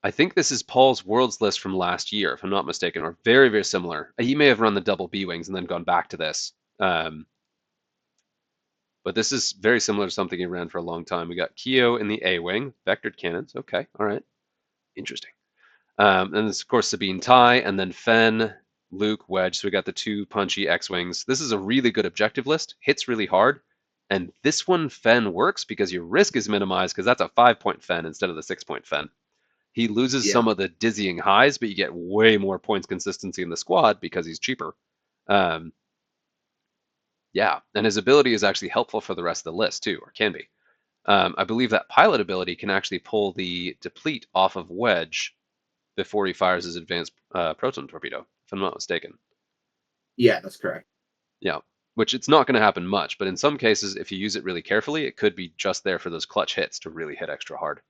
I think this is Paul's Worlds list from last year, if I'm not mistaken, or very, very similar. He may have run the double B Wings and then gone back to this. But this is very similar to something he ran for a long time. We got Keo in the A Wing, vectored cannons. Okay, all right. Interesting. And this, of course, Sabine Ty, and then Fen, Luke, Wedge. So we got the two punchy X-Wings. This is a really good objective list. Hits really hard. And this one, Fen works because your risk is minimized because that's a 5 point Fen instead of the 6 point Fen. He loses Yeah, some of the dizzying highs, but you get way more points consistency in the squad because he's cheaper. Um, yeah, and his ability is actually helpful for the rest of the list too, or can be. I believe that pilot ability can actually pull the deplete off of Wedge before he fires his advanced proton torpedo, if I'm not mistaken. yeah, that's correct. Yeah, which it's not going to happen much, but in some cases, if you use it really carefully, it could be just there for those clutch hits to really hit extra hard.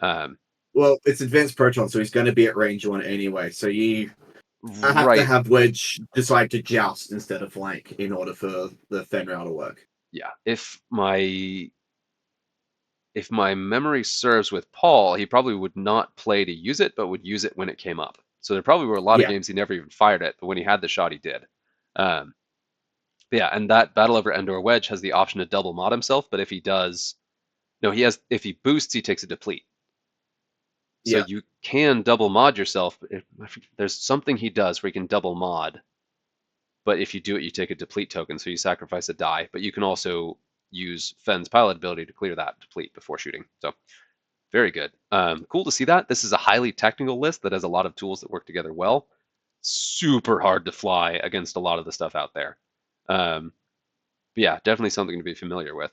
Um, Well, it's advanced proton, so he's going to be at range one anyway. So you have to right. have Wedge decide to joust instead of flank in order for the Fenrir to work. Yeah. If my memory serves with Paul, he probably would not play to use it, but would use it when it came up. So there probably were a lot of Yeah, games he never even fired it, but when he had the shot, he did. Um, yeah, and that Battle over Endor Wedge has the option to double mod himself, but if he does, no, he has. If he boosts, he takes a deplete. So yeah, you can double mod yourself. There's something he does where he can double mod, but if you do it, you take a deplete token, so you sacrifice a die. But you can also use Fenn's pilot ability to clear that deplete before shooting. So very good. Cool to see that. This is a highly technical list that has a lot of tools that work together well. Super hard to fly against a lot of the stuff out there. But yeah, definitely something to be familiar with.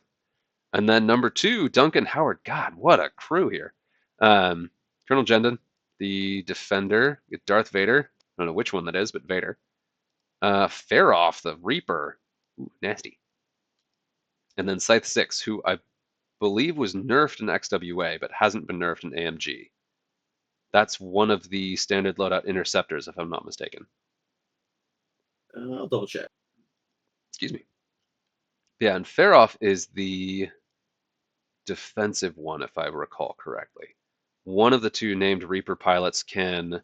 And then number two, Duncan Howard. God, what a crew here. Um, Colonel Jendon, the Defender, Darth Vader. I don't know which one that is, but Vader. Faroff, the Reaper. Ooh, nasty. And then Scythe 6, who I believe was nerfed in XWA, but hasn't been nerfed in AMG. That's one of the standard loadout interceptors, if I'm not mistaken. I'll double check. Excuse me. Yeah, and Faroff is the defensive one, if I recall correctly. One of the two named Reaper pilots can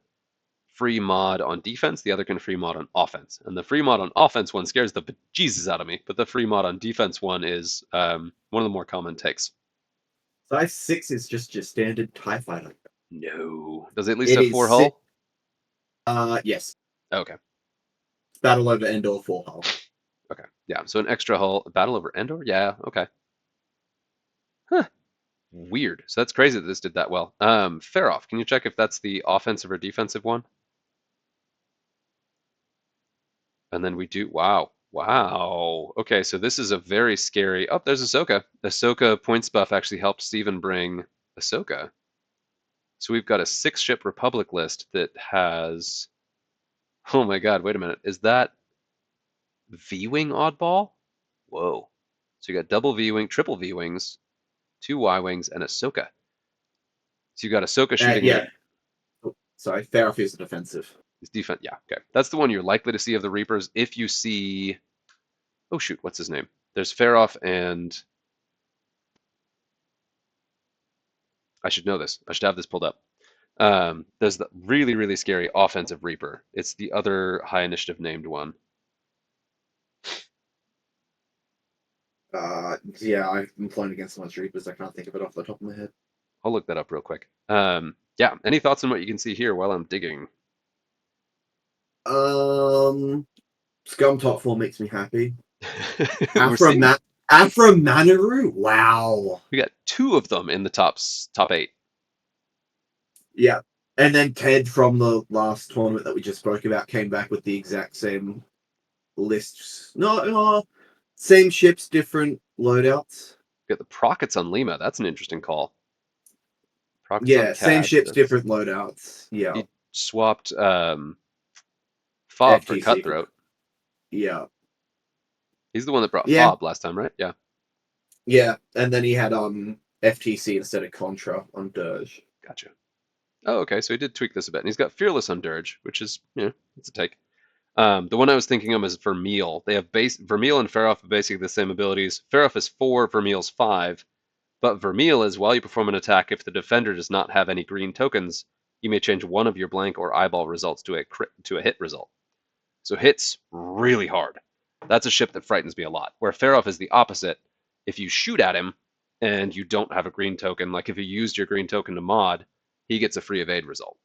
free mod on defense, the other can free mod on offense. And the free mod on offense one scares the bejesus out of me, but the free mod on defense one is one of the more common takes. Size 6 is just your standard TIE fighter. No. Does it at least It have is four hull? yes. Okay. Battle over Endor 4 hull. Okay. Yeah. So an extra hull, battle over Endor? Yeah. Okay. Huh. Weird. So that's crazy that this did that well. Faroff, can you check if that's the offensive or defensive one? And then we do, wow. Wow. Okay, so this is a very scary, oh, there's Ahsoka. Ahsoka points buff actually helped Steven bring Ahsoka. So we've got a 6-ship Republic list that has, Oh my God, wait a minute. Is that V-Wing oddball? Whoa. So you got double V-Wing, triple V-Wings, two Y-Wings, and Ahsoka. So you got Ahsoka shooting Yeah. at Oh, sorry, Farrah is defensive. his defense. Yeah, okay. That's the one you're likely to see of the Reapers if you see. Oh shoot, what's his name? There's Faroff and I should know this. I should have this pulled up. There's the really, really scary offensive Reaper. It's the other high initiative named one. Yeah, I've been playing against so much Reapers, I can't think of it off the top of my head. I'll look that up real quick. Yeah, any thoughts on what you can see here while I'm digging? Um, Scum top four makes me happy. We're seeing Afro Manaru, wow. we got two of them in the top eight. Yeah, and then Ted from the last tournament that we just spoke about came back with the exact same lists. No, same ships, different loadouts. We got the Prockets on Lima. That's an interesting call. Prockets on Yeah, same Cad. ships, That's different loadouts. Yeah, he swapped Fob for FTC. Cutthroat. Yeah, He's the one that brought yeah, Fob last time, right? Yeah. yeah. And then he had FTC instead of Contra on Dirge. Gotcha. Oh, okay. So he did tweak this a bit, and he's got Fearless on Dirge, which is, it's a take. The one I was thinking of is Vermeil. They have Vermeil and Feroff have basically the same abilities. Feroff is 4, Vermeil's 5, but Vermeil is while you perform an attack, if the defender does not have any green tokens, you may change one of your blank or eyeball results to a hit result. So hits really hard. That's a ship that frightens me a lot. Where Feroff is the opposite. If you shoot at him and you don't have a green token, like if you used your green token to mod, he gets a free evade result.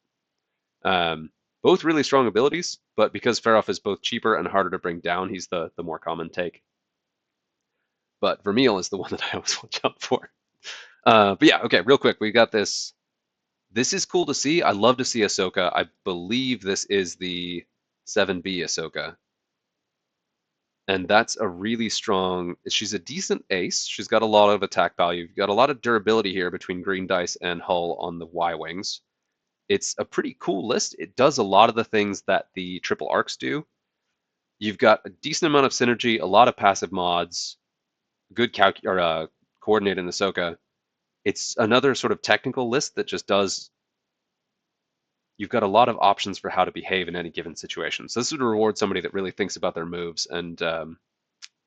Both really strong abilities, but because Feroff is both cheaper and harder to bring down, he's the more common take. But Vermeil is the one that I always watch out for. But yeah, okay, real quick, we got this. This is cool to see. I love to see Ahsoka. I believe this is the 7B Ahsoka. And that's a really strong. She's a decent ace. She's got a lot of attack value. You've got a lot of durability here between green dice and hull on the Y wings. It's a pretty cool list. It does a lot of the things that the triple arcs do. You've got a decent amount of synergy, a lot of passive mods, good coordinate in Ahsoka. It's another sort of technical list that just does. You've got a lot of options for how to behave in any given situation. So this would reward somebody that really thinks about their moves and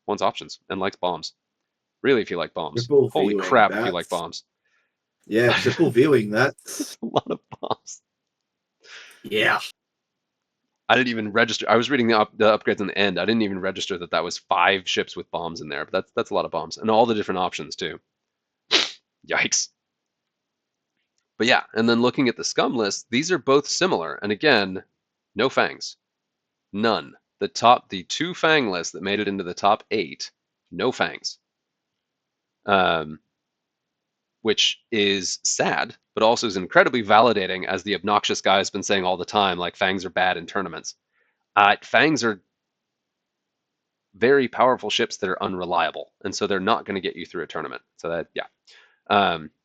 wants options and likes bombs. Really, if you like bombs. Triple Holy viewing, crap, if you like that's bombs. yeah, triple viewing, That's that's a lot of bombs. yeah. I didn't even register. I was reading the upgrades on the end. I didn't even register that was 5 ships with bombs in there. But that's a lot of bombs, and all the different options too. Yikes. But yeah, and then looking at the scum list, these are both similar. And again, no fangs, none. The 2 fang lists that made it into the top 8, no fangs. Which is sad, but also is incredibly validating, as the obnoxious guy has been saying all the time, like fangs are bad in tournaments. Fangs are very powerful ships that are unreliable, and so they're not going to get you through a tournament. So that, yeah,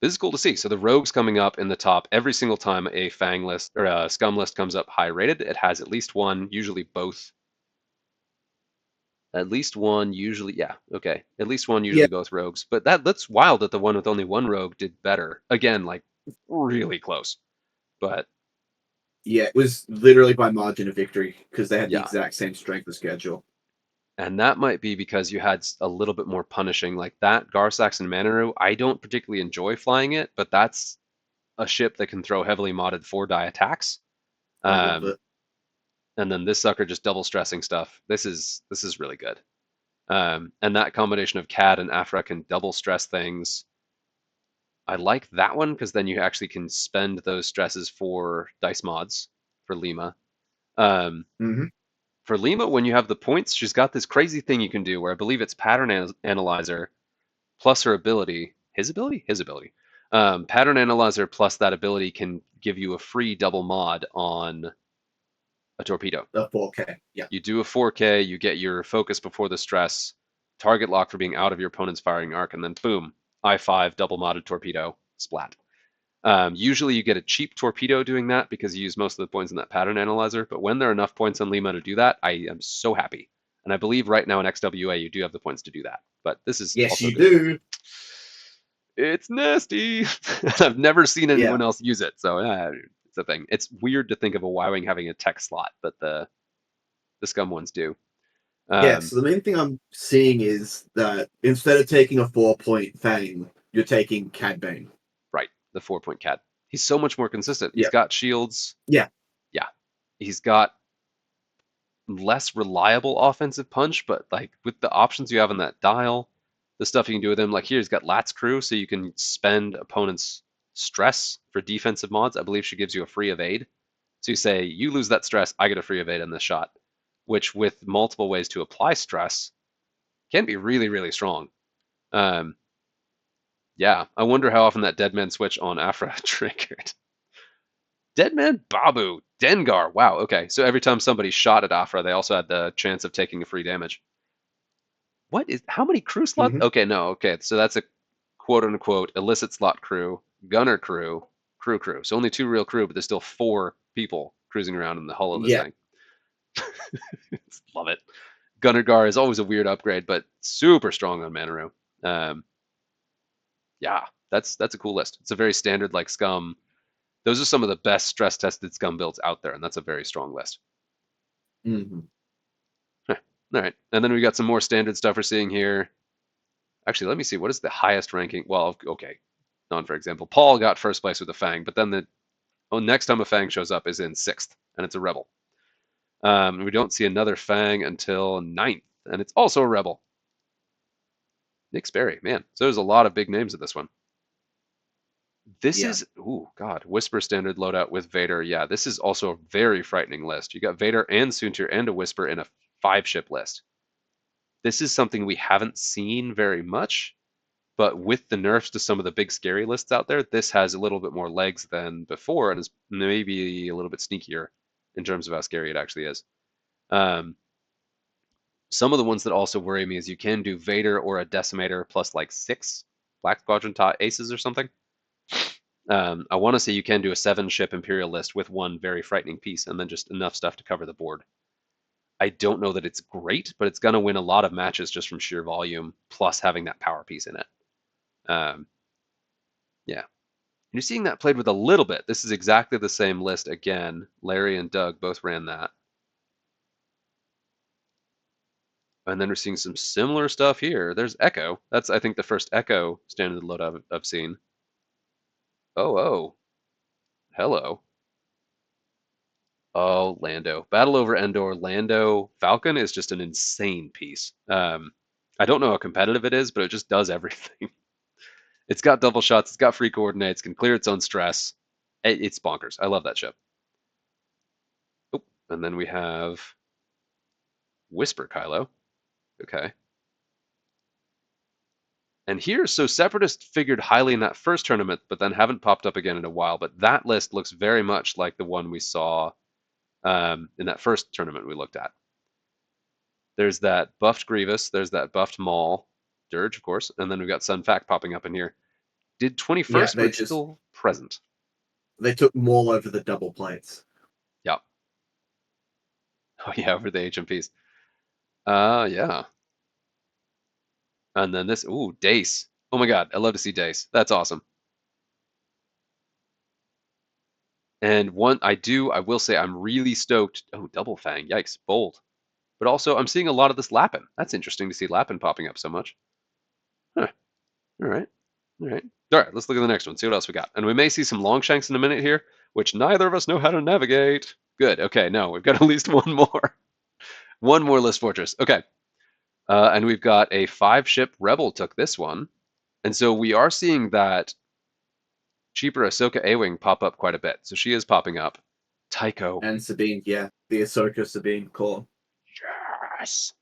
this is cool to see. So the rogues coming up in the top every single time a fang list or a scum list comes up high rated. It has at least one, usually both. At least one, usually, yeah, okay. At least one, Yeah, usually both rogues. But that's wild that the one with only one rogue did better. Again, like really close. But yeah, it was literally by margin of victory because they had the yeah, exact same strength of schedule. and that might be because you had a little bit more punishing. Like that Garsax and Manaru, I don't particularly enjoy flying it, but that's a ship that can throw heavily modded 4-die attacks. I love Um, it. and then this sucker just double stressing stuff. This is really good. And that combination of CAD and Afra can double stress things. I like that one because then you actually can spend those stresses for dice mods for Lima. Um, Hmm. for Lima, when you have the points, she's got this crazy thing you can do where I believe it's pattern analyzer plus her ability, his ability. Pattern analyzer plus that ability can give you a free double mod on a torpedo. The 4K. Yeah. You do a 4K, you get your focus before the stress, target lock for being out of your opponent's firing arc, and then boom, I5 double modded torpedo splat. Usually you get a cheap torpedo doing that because you use most of the points in that pattern analyzer, but when there are enough points on Lima to do that, I am so happy. And I believe right now in XWA you do have the points to do that. But this is Yes, also you good. do. It's nasty. I've never seen Yeah. anyone else use it, so it's a thing. It's weird to think of a Y-wing having a tech slot, but the scum ones do. Yeah, Um, so the main thing I'm seeing is that instead of taking a 4-point Fang, you're taking Cad Bane. right, the 4-point cat. He's so much more consistent. He's Yeah. got shields. Yeah. Yeah, he's got less reliable offensive punch, but like with the options you have on that dial, the stuff you can do with him, like here he's got Lats Crew, so you can spend opponents' stress for defensive mods. I believe she gives you a free evade. So you say, you lose that stress, I get a free evade in this shot, which with multiple ways to apply stress can be really, really strong. Um, yeah, I wonder how often that Deadman switch on Afra triggered. Deadman Babu, Dengar. Wow, okay. So every time somebody shot at Afra, they also had the chance of taking a free damage. What is, how many crew slots? Hmm. Okay, no, okay. So that's a quote unquote illicit slot crew, gunner crew, crew. So only 2 real crew, but there's still 4 people cruising around in the hull of this Yeah. thing. Love it. Gunner Gar is always a weird upgrade, but super strong on Manaru. Um, yeah, that's a cool list. It's a very standard like scum. Those are some of the best stress tested scum builds out there, and that's a very strong list. Hmm. Huh. All right, and then we got some more standard stuff we're seeing here. Actually, let me see. What is the highest ranking? Well, okay. Non, for example, Paul got first place with a Fang, but then the next time a Fang shows up is in 6th, and it's a Rebel. We don't see another Fang until 9th, and it's also a Rebel. Nick Sperry, man. So there's a lot of big names in this one. This Yeah. is, ooh, God, Whisper standard loadout with Vader. Yeah, this is also a very frightening list. You got Vader and Soontir and a Whisper in a 5-ship list. This is something we haven't seen very much, but with the nerfs to some of the big scary lists out there, this has a little bit more legs than before and is maybe a little bit sneakier in terms of how scary it actually is. Um, some of the ones that also worry me is you can do Vader or a Decimator plus like 6 Black Squadron aces or something. I want to say you can do a 7-ship Imperial list with one very frightening piece and then just enough stuff to cover the board. I don't know that it's great, but it's going to win a lot of matches just from sheer volume, plus having that power piece in it. Um, yeah. You're seeing that played with a little bit. This is exactly the same list again. Larry and Doug both ran that. And then we're seeing some similar stuff here. There's Echo. That's, I think, the first Echo standard load I've seen. Oh, hello. Oh, Lando. Battle over Endor. Lando Falcon is just an insane piece. I don't know how competitive it is, but it just does everything. It's got double shots. It's got free coordinates. Can clear its own stress. It's bonkers. I love that ship. Oh, and then we have Whisper Kylo. Okay. And here, so Separatist figured highly in that first tournament, but then haven't popped up again in a while. But that list looks very much like the one we saw in that first tournament we looked at. There's that buffed Grievous, there's that buffed Maul, Dirge, of course, and then we've got Sun Fac popping up in here. Did Yeah, 21st, but it's still present. they took Maul over the double plates. Yeah. Oh, yeah, over the HMPs. Yeah. And then this, ooh, Dace. Oh my God, I love to see Dace. That's awesome. And one, I will say I'm really stoked. Oh, Double Fang, yikes, bold. But also, I'm seeing a lot of this Lappin. That's interesting to see Lappin popping up so much. Huh. All right. All right. All right. Let's look at the next one. See what else we got. And we may see some Longshanks in a minute here, which neither of us know how to navigate. Good. Okay. No, we've got at least one more. One more list fortress. Okay. And we've got a 5-ship Rebel took this one. And so we are seeing that cheaper Ahsoka A-Wing pop up quite a bit. So she is popping up. Tycho. And Sabine, yeah, the Ahsoka Sabine core. Yes.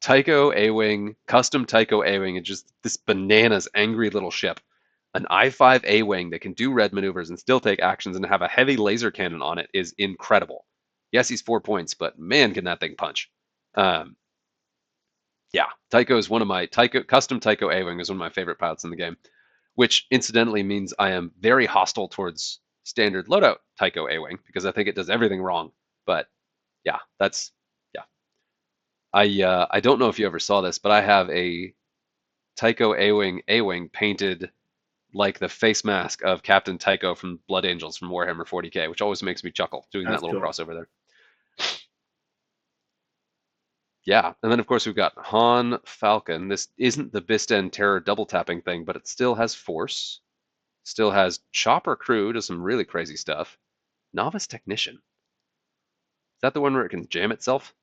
Tycho A-Wing, custom Tycho A-Wing, and just this bananas angry little ship. An I-5 A-Wing that can do red maneuvers and still take actions and have a heavy laser cannon on it is incredible. Yes, he's 4 points, but man, can that thing punch. Um, yeah, Tycho is one of my custom Tycho A-Wing is one of my favorite pilots in the game. which incidentally means I am very hostile towards standard loadout Tycho A-Wing because I think it does everything wrong. But yeah, that's yeah. I don't know if you ever saw this, but I have a Tycho A-Wing painted like the face mask of Captain Tycho from Blood Angels from Warhammer 40K, which always makes me chuckle doing that That's little cool. crossover there. Yeah, and then of course we've got Han Falcon. This isn't the Bisten Terror double tapping thing, but it still has force, still has chopper crew, does some really crazy stuff. Novice Technician. Is that the one where it can jam itself?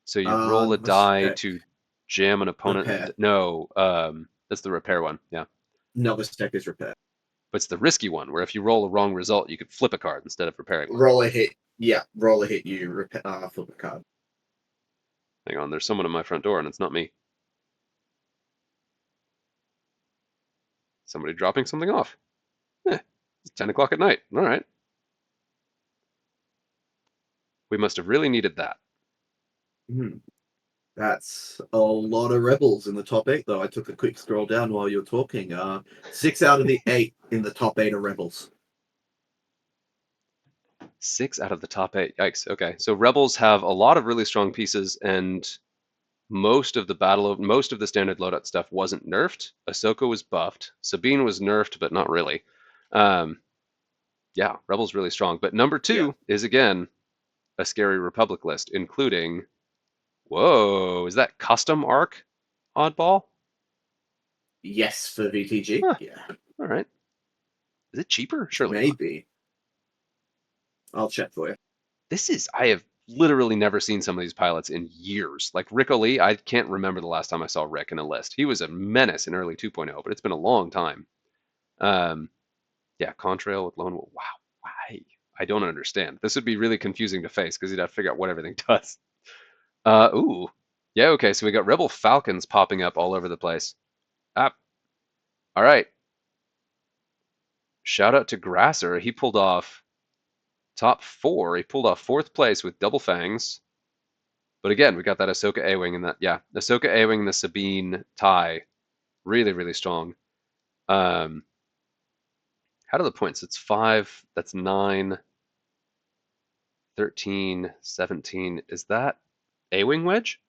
So you roll a Novice die Tech to jam an opponent. repair. No, that's the repair one. Yeah, Novice Tech is repair. but it's the risky one where if you roll a wrong result, you could flip a card instead of repairing one. Roll a hit. Yeah, roll a hit. You repair. Flip a card. Hang on, there's someone at my front door and it's not me. Somebody dropping something off. It's 10 o'clock at night. All right. We must have really needed that. Hmm. That's a lot of rebels in the top eight, though. I took a quick scroll down while you were talking. 6 out of the 8 in the top 8 are rebels. 6 out of the top 8. Yikes. Okay. So Rebels have a lot of really strong pieces, and most of the standard loadout stuff wasn't nerfed. Ahsoka was buffed. Sabine was nerfed, but not really. Um, yeah, Rebels really strong. But number Yeah. 2 is again a scary Republic list, including, whoa, is that custom arc oddball? Yes, for VTG. Huh. Yeah. All right. Is it cheaper? Surely not. Maybe. I'll check for you. I have literally never seen some of these pilots in years. Like Rick O'Lee, I can't remember the last time I saw Rick in a list. He was a menace in early 2.0, but it's been a long time. Um, yeah, Contrail with Lone Wolf. Wow, why? I don't understand. This would be really confusing to face because you'd have to figure out what everything does. Ooh. Yeah, okay, so we got Rebel Falcons popping up all over the place. Ah, all right. Shout out to Grasser. He pulled off top 4. He pulled off 4th place with double fangs. But again, we got that Ahsoka A-Wing and that, yeah, Ahsoka A-Wing and the Sabine tie. Really, really strong. Um, how do the points? It's 5, that's 9, 13, 17. Is that A-Wing wedge?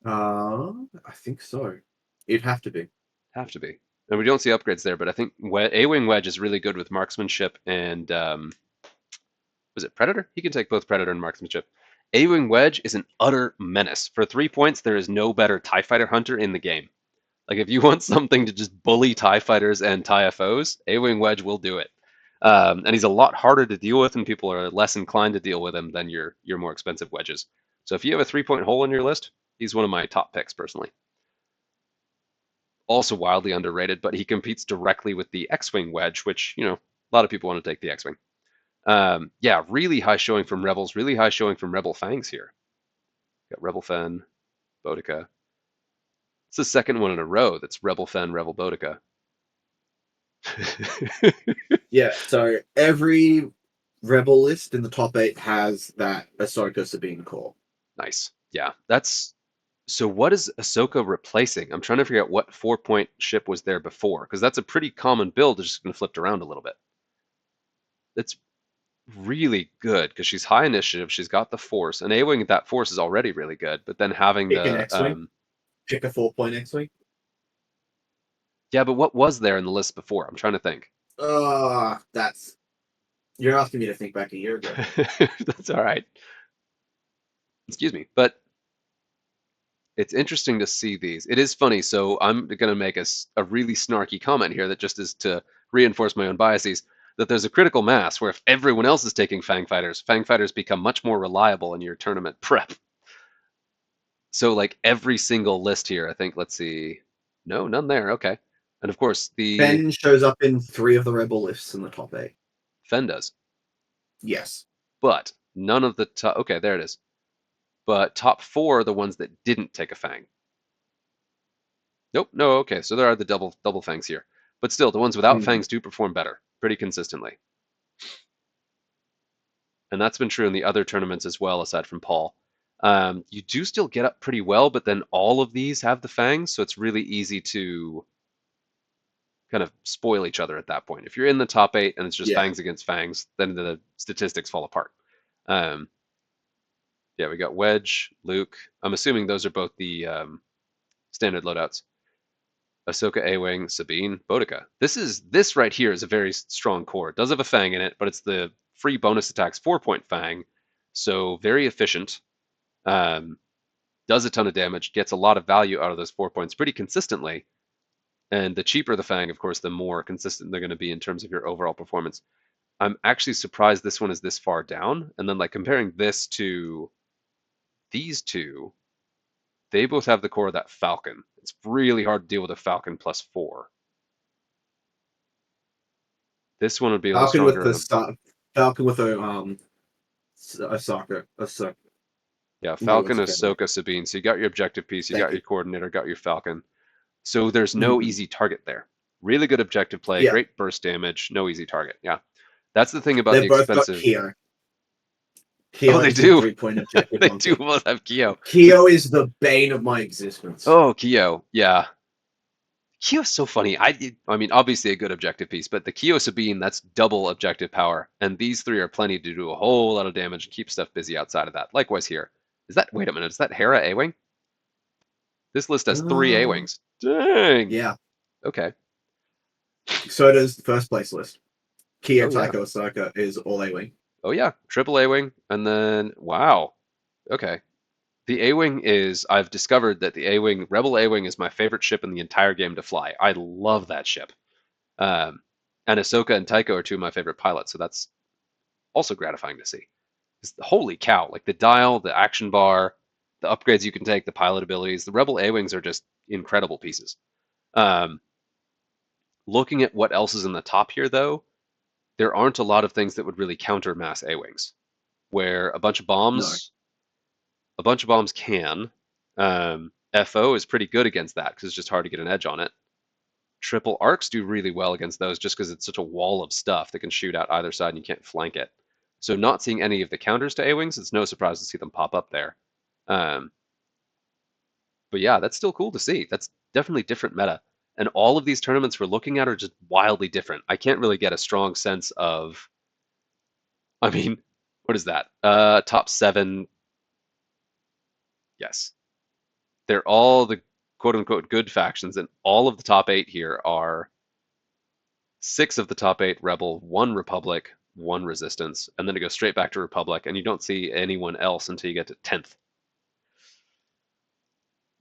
I think so. It'd have to be. Have to be. And we don't see upgrades there, but I think A-Wing wedge is really good with marksmanship and was it Predator? He can take both Predator and marksmanship. A-Wing wedge is an utter menace. For 3 points, there is no better TIE fighter hunter in the game. Like if you want something to just bully TIE fighters and TIE FOs, A-Wing Wedge will do it. And he's a lot harder to deal with, and people are less inclined to deal with him than your more expensive wedges. So if you have a 3-point hole in your list, he's one of my top picks personally. Also wildly underrated, but he competes directly with the X-Wing wedge, which, a lot of people want to take the X-Wing. Yeah, really high showing from Rebels, really high showing from Rebel Fangs here. Got Rebel Fen, Bodica. It's the second one in a row that's Rebel Fen, Rebel Bodica. Yeah, so every rebel list in the top 8 has that Ahsoka Sabine core. Nice. Yeah, that's so. What is Ahsoka replacing? I'm trying to figure out what 4-point ship was there before, because that's a pretty common build. It's just been flipped around a little bit. It's really good because she's high initiative. She's got the force, and A-wing that force is already really good. But then having Pick an the X-Wing. Pick a 4-point X-Wing. yeah, but what was there in the list before? I'm trying to think. That's... You're asking me to think back a year ago. That's all right. Excuse me, but it's interesting to see these. It is funny. So I'm going to make a really snarky comment here that just is to reinforce my own biases. That there's a critical mass where if everyone else is taking Fang Fighters become much more reliable in your tournament prep. So like every single list here, I think. Let's see. No, none there. Okay. And of course the Fen shows up in 3 of the rebel lists in the top 8. Fen does, Yes. but none of the top. Okay, there it is. But top 4 are the ones that didn't take a Fang. Nope, no, okay, so there are the double fangs here. But still, the ones without fangs do perform better, pretty consistently. And that's been true in the other tournaments as well, aside from Paul. You do still get up pretty well, but then all of these have the fangs, so it's really easy to kind of spoil each other at that point. If you're in the top 8 and it's just Yeah. fangs against fangs, then the statistics fall apart. Um, yeah, we got Wedge, Luke. I'm assuming those are both the standard loadouts. Ahsoka, A-Wing, Sabine, Boudica. This right here is a very strong core. It does have a fang in it, but it's the free bonus attacks 4-point fang, so very efficient. Um, does a ton of damage, gets a lot of value out of those 4 points pretty consistently. And the cheaper the fang, of course, the more consistent they're going to be in terms of your overall performance. I'm actually surprised this one is this far down. And then like comparing this to these two, they both have the core of that Falcon. It's really hard to deal with a Falcon +4. This one would be a little Falcon with stronger. the Falcon with a Yeah, no, Falcon, it's okay. Ahsoka, Sabine. So you got your objective piece, you got Thank your you. coordinator, got your Falcon. So there's no Hmm. easy target there. Really good objective play, Yeah, great burst damage, no easy target. Yeah. That's the thing about the they've both got expensive. Keo. Oh, Keo they is the do. 3-point objective They do monkey. both have Keo. Keo is the bane of my existence. Oh, Keo. Yeah. Keo's so funny. I mean, obviously a good objective piece, but the Keo Sabine, that's double objective power. And these three are plenty to do a whole lot of damage and keep stuff busy outside of that. Likewise here. Wait a minute, is that Hera A-Wing? This list has 3 Uh, A-Wings. Dang. yeah. Okay. So does the first place list. Keo, Oh, yeah. Tycho, Ahsoka is all A-Wing. Oh, yeah. Triple A-Wing. And then, wow. Okay. The A-Wing is, I've discovered that the A-Wing, Rebel A-Wing is my favorite ship in the entire game to fly. I love that ship. Um, and Ahsoka and Tycho are two of my favorite pilots, so that's also gratifying to see. Holy cow, like the dial, the action bar, the upgrades you can take, the pilot abilities, the Rebel A-Wings are just incredible pieces. Um, Looking at what else is in the top here, though, there aren't a lot of things that would really counter mass A-Wings, where No. a bunch of bombs can. FO is pretty good against that because it's just hard to get an edge on it. Triple arcs do really well against those just because it's such a wall of stuff that can shoot out either side and you can't flank it. So not seeing any of the counters to A-Wings, it's no surprise to see them pop up there. Um, but yeah, that's still cool to see. That's definitely different meta. And all of these tournaments we're looking at are just wildly different. I can't really get a strong sense of, I mean, what is that? Top 7, yes. They're all the quote unquote good factions, and all of the top 8 here are 6 of the top 8 Rebel, 1 Republic, 1 Resistance, and then it goes straight back to Republic, and you don't see anyone else until you get to 10th.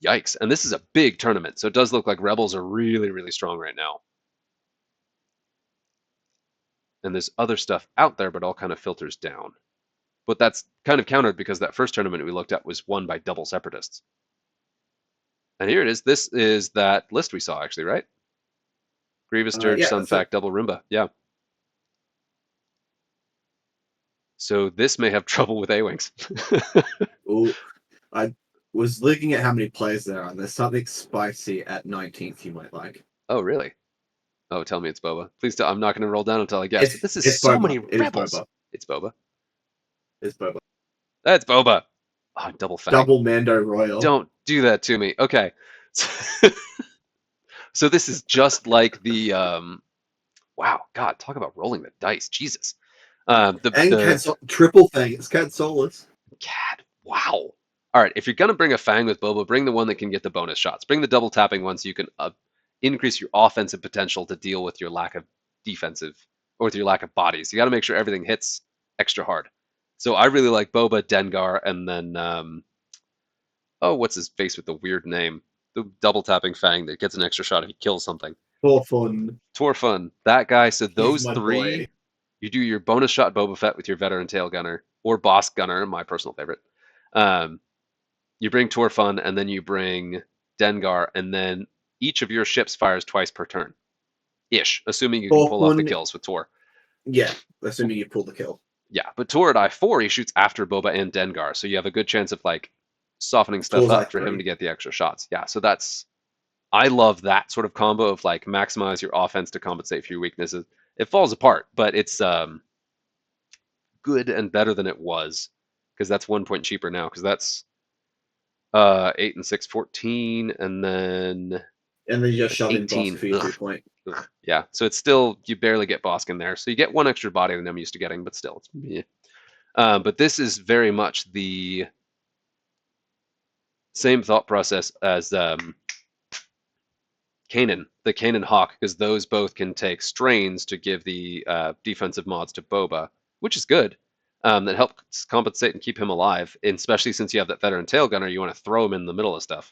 Yikes. And this is a big tournament, so it does look like Rebels are really, really strong right now. And there's other stuff out there, but all kind of filters down. But that's kind of countered because that first tournament we looked at was won by double separatists. And here it is. This is that list we saw, actually, right? Grievous, Dirge, Yeah, that's it. Sunfac, double Roomba. Yeah. So this may have trouble with A-Wings. Ooh, I was looking at how many players there are, and there's something spicy at 19th you might like. Oh, really? Oh, tell me it's Boba. Please tell. I'm not going to roll down until I guess. But this is It's so Boba. many It is rebels. Boba. It's Boba. It's Boba. That's Boba. Oh, double fang. Double Mando Royal. Don't do that to me. Okay. So this is just like the wow, God, talk about rolling the dice. Jesus. And The triple thing. It's Cad Solus. cat. Wow. All right, if you're gonna bring a fang with Boba, bring the one that can get the bonus shots. Bring the double tapping one so you can increase your offensive potential to deal with your lack of defensive or with your lack of bodies. You got to make sure everything hits extra hard. So I really like Boba, Dengar, and then oh, what's his face with the weird name? The double tapping fang that gets an extra shot if he kills something. For fun. Torfun, that guy. So He's those my three, boy. you do your bonus shot Boba Fett with your veteran tail gunner or boss gunner, my personal favorite. Um, you bring Torfun, and then you bring Dengar, and then each of your ships fires twice per turn, ish, assuming you can For pull off the fun. kills with Tor. Yeah, assuming you pull the kill. Yeah, but Tor at I4, he shoots after Boba and Dengar, so you have a good chance of like softening stuff Tor's up for him to I3. get the extra shots. Yeah, so that's I love that sort of combo of like maximize your offense to compensate for your weaknesses. It falls apart, but it's good and better than it was because that's 1 point cheaper now because that's 8 and 6, 14, and then And then you just like shove in 18. Bosk for your Ugh. 2 point. Ugh. Yeah, so it's still, you barely get Bosk in there. So you get one extra body than I'm used to getting, but still, it's meh. But this is very much the same thought process as Kanan, the Kanan Hawk, because those both can take strains to give the defensive mods to Boba, which is good. That helps compensate and keep him alive, and especially since you have that veteran tail gunner, you want to throw him in the middle of stuff.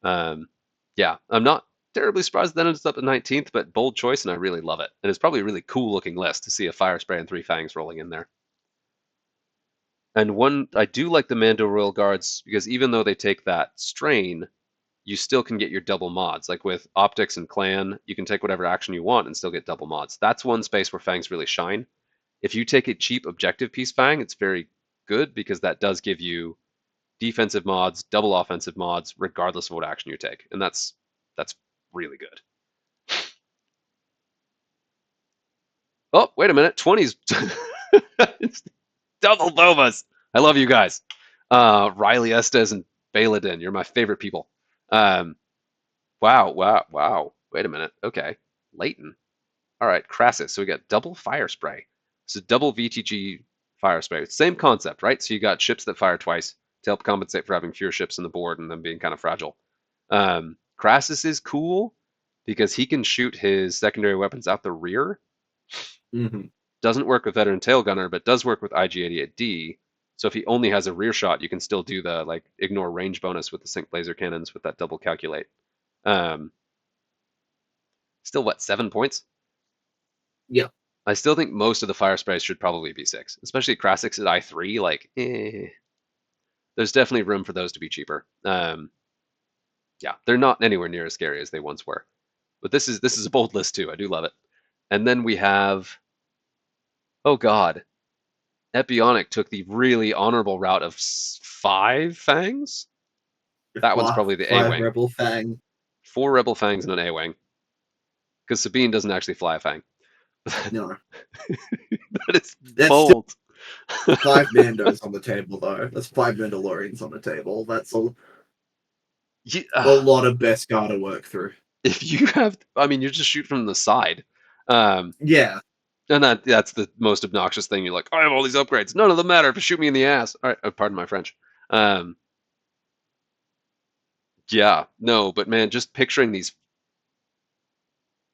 Yeah, I'm not terribly surprised that it's up at 19th, but bold choice, and I really love it. And it's probably a really cool looking list to see a fire spray and 3 fangs rolling in there. And one, I do like the Mando Royal Guards because even though they take that strain, you still can get your double mods. Like with Optics and Clan, you can take whatever action you want and still get double mods. That's one space where Fangs really shine. If you take a cheap objective piece Fang, it's very good because that does give you defensive mods, double offensive mods, regardless of what action you take. And that's really good. Oh, wait a minute. 20s. Double Bobas. I love you guys. Riley Estes and Baladin, you're my favorite people. Um, wow, wow, wow. Wait a minute. Okay. Leighton. All right, Crassus. So we got double fire spray. So double VTG fire spray. Same concept, right? So you got ships that fire twice to help compensate for having fewer ships on the board and them being kind of fragile. Crassus is cool because he can shoot his secondary weapons out the rear. Mm-hmm. Doesn't work with veteran tail gunner, but does work with IG-88D. So if he only has a rear shot, you can still do the like ignore range bonus with the sync laser cannons with that double calculate. Um, Still what, 7 points? Yeah. I still think most of the fire sprays should probably be 6, especially Crasix at I3. Like, there's definitely room for those to be cheaper. Yeah, they're not anywhere near as scary as they once were. But this is a bold list too. I do love it. And then we have, oh god, Epionic took the really honorable route of 5 fangs. That one's Five, probably the A five wing. Rebel Fang. 4 rebel fangs and an A wing, because Sabine doesn't actually fly a fang. No. That is That's still bold. 5 Mandos on the table, though. That's 5 Mandalorians on the table. That's You, a lot of Beskar to work through. if you have, I mean, you just shoot from the side. Um, Yeah. and that's the most obnoxious thing. You're like, I have all these upgrades. None of them matter if you shoot me in the ass. All right, pardon my French. Um, yeah, no, but man, just picturing these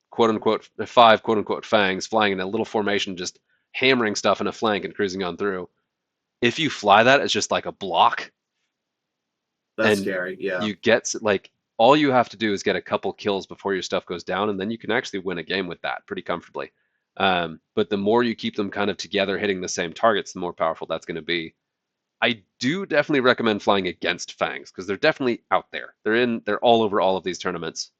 quote unquote 5 quote unquote fangs flying in a little formation, just hammering stuff in a flank and cruising on through. If you fly that as just like a block, That's and scary. Yeah. you get like all you have to do is get a couple kills before your stuff goes down, and then you can actually win a game with that pretty comfortably. But the more you keep them kind of together, hitting the same targets, the more powerful that's going to be. I do definitely recommend flying against fangs because they're definitely out there. They're all over all of these tournaments.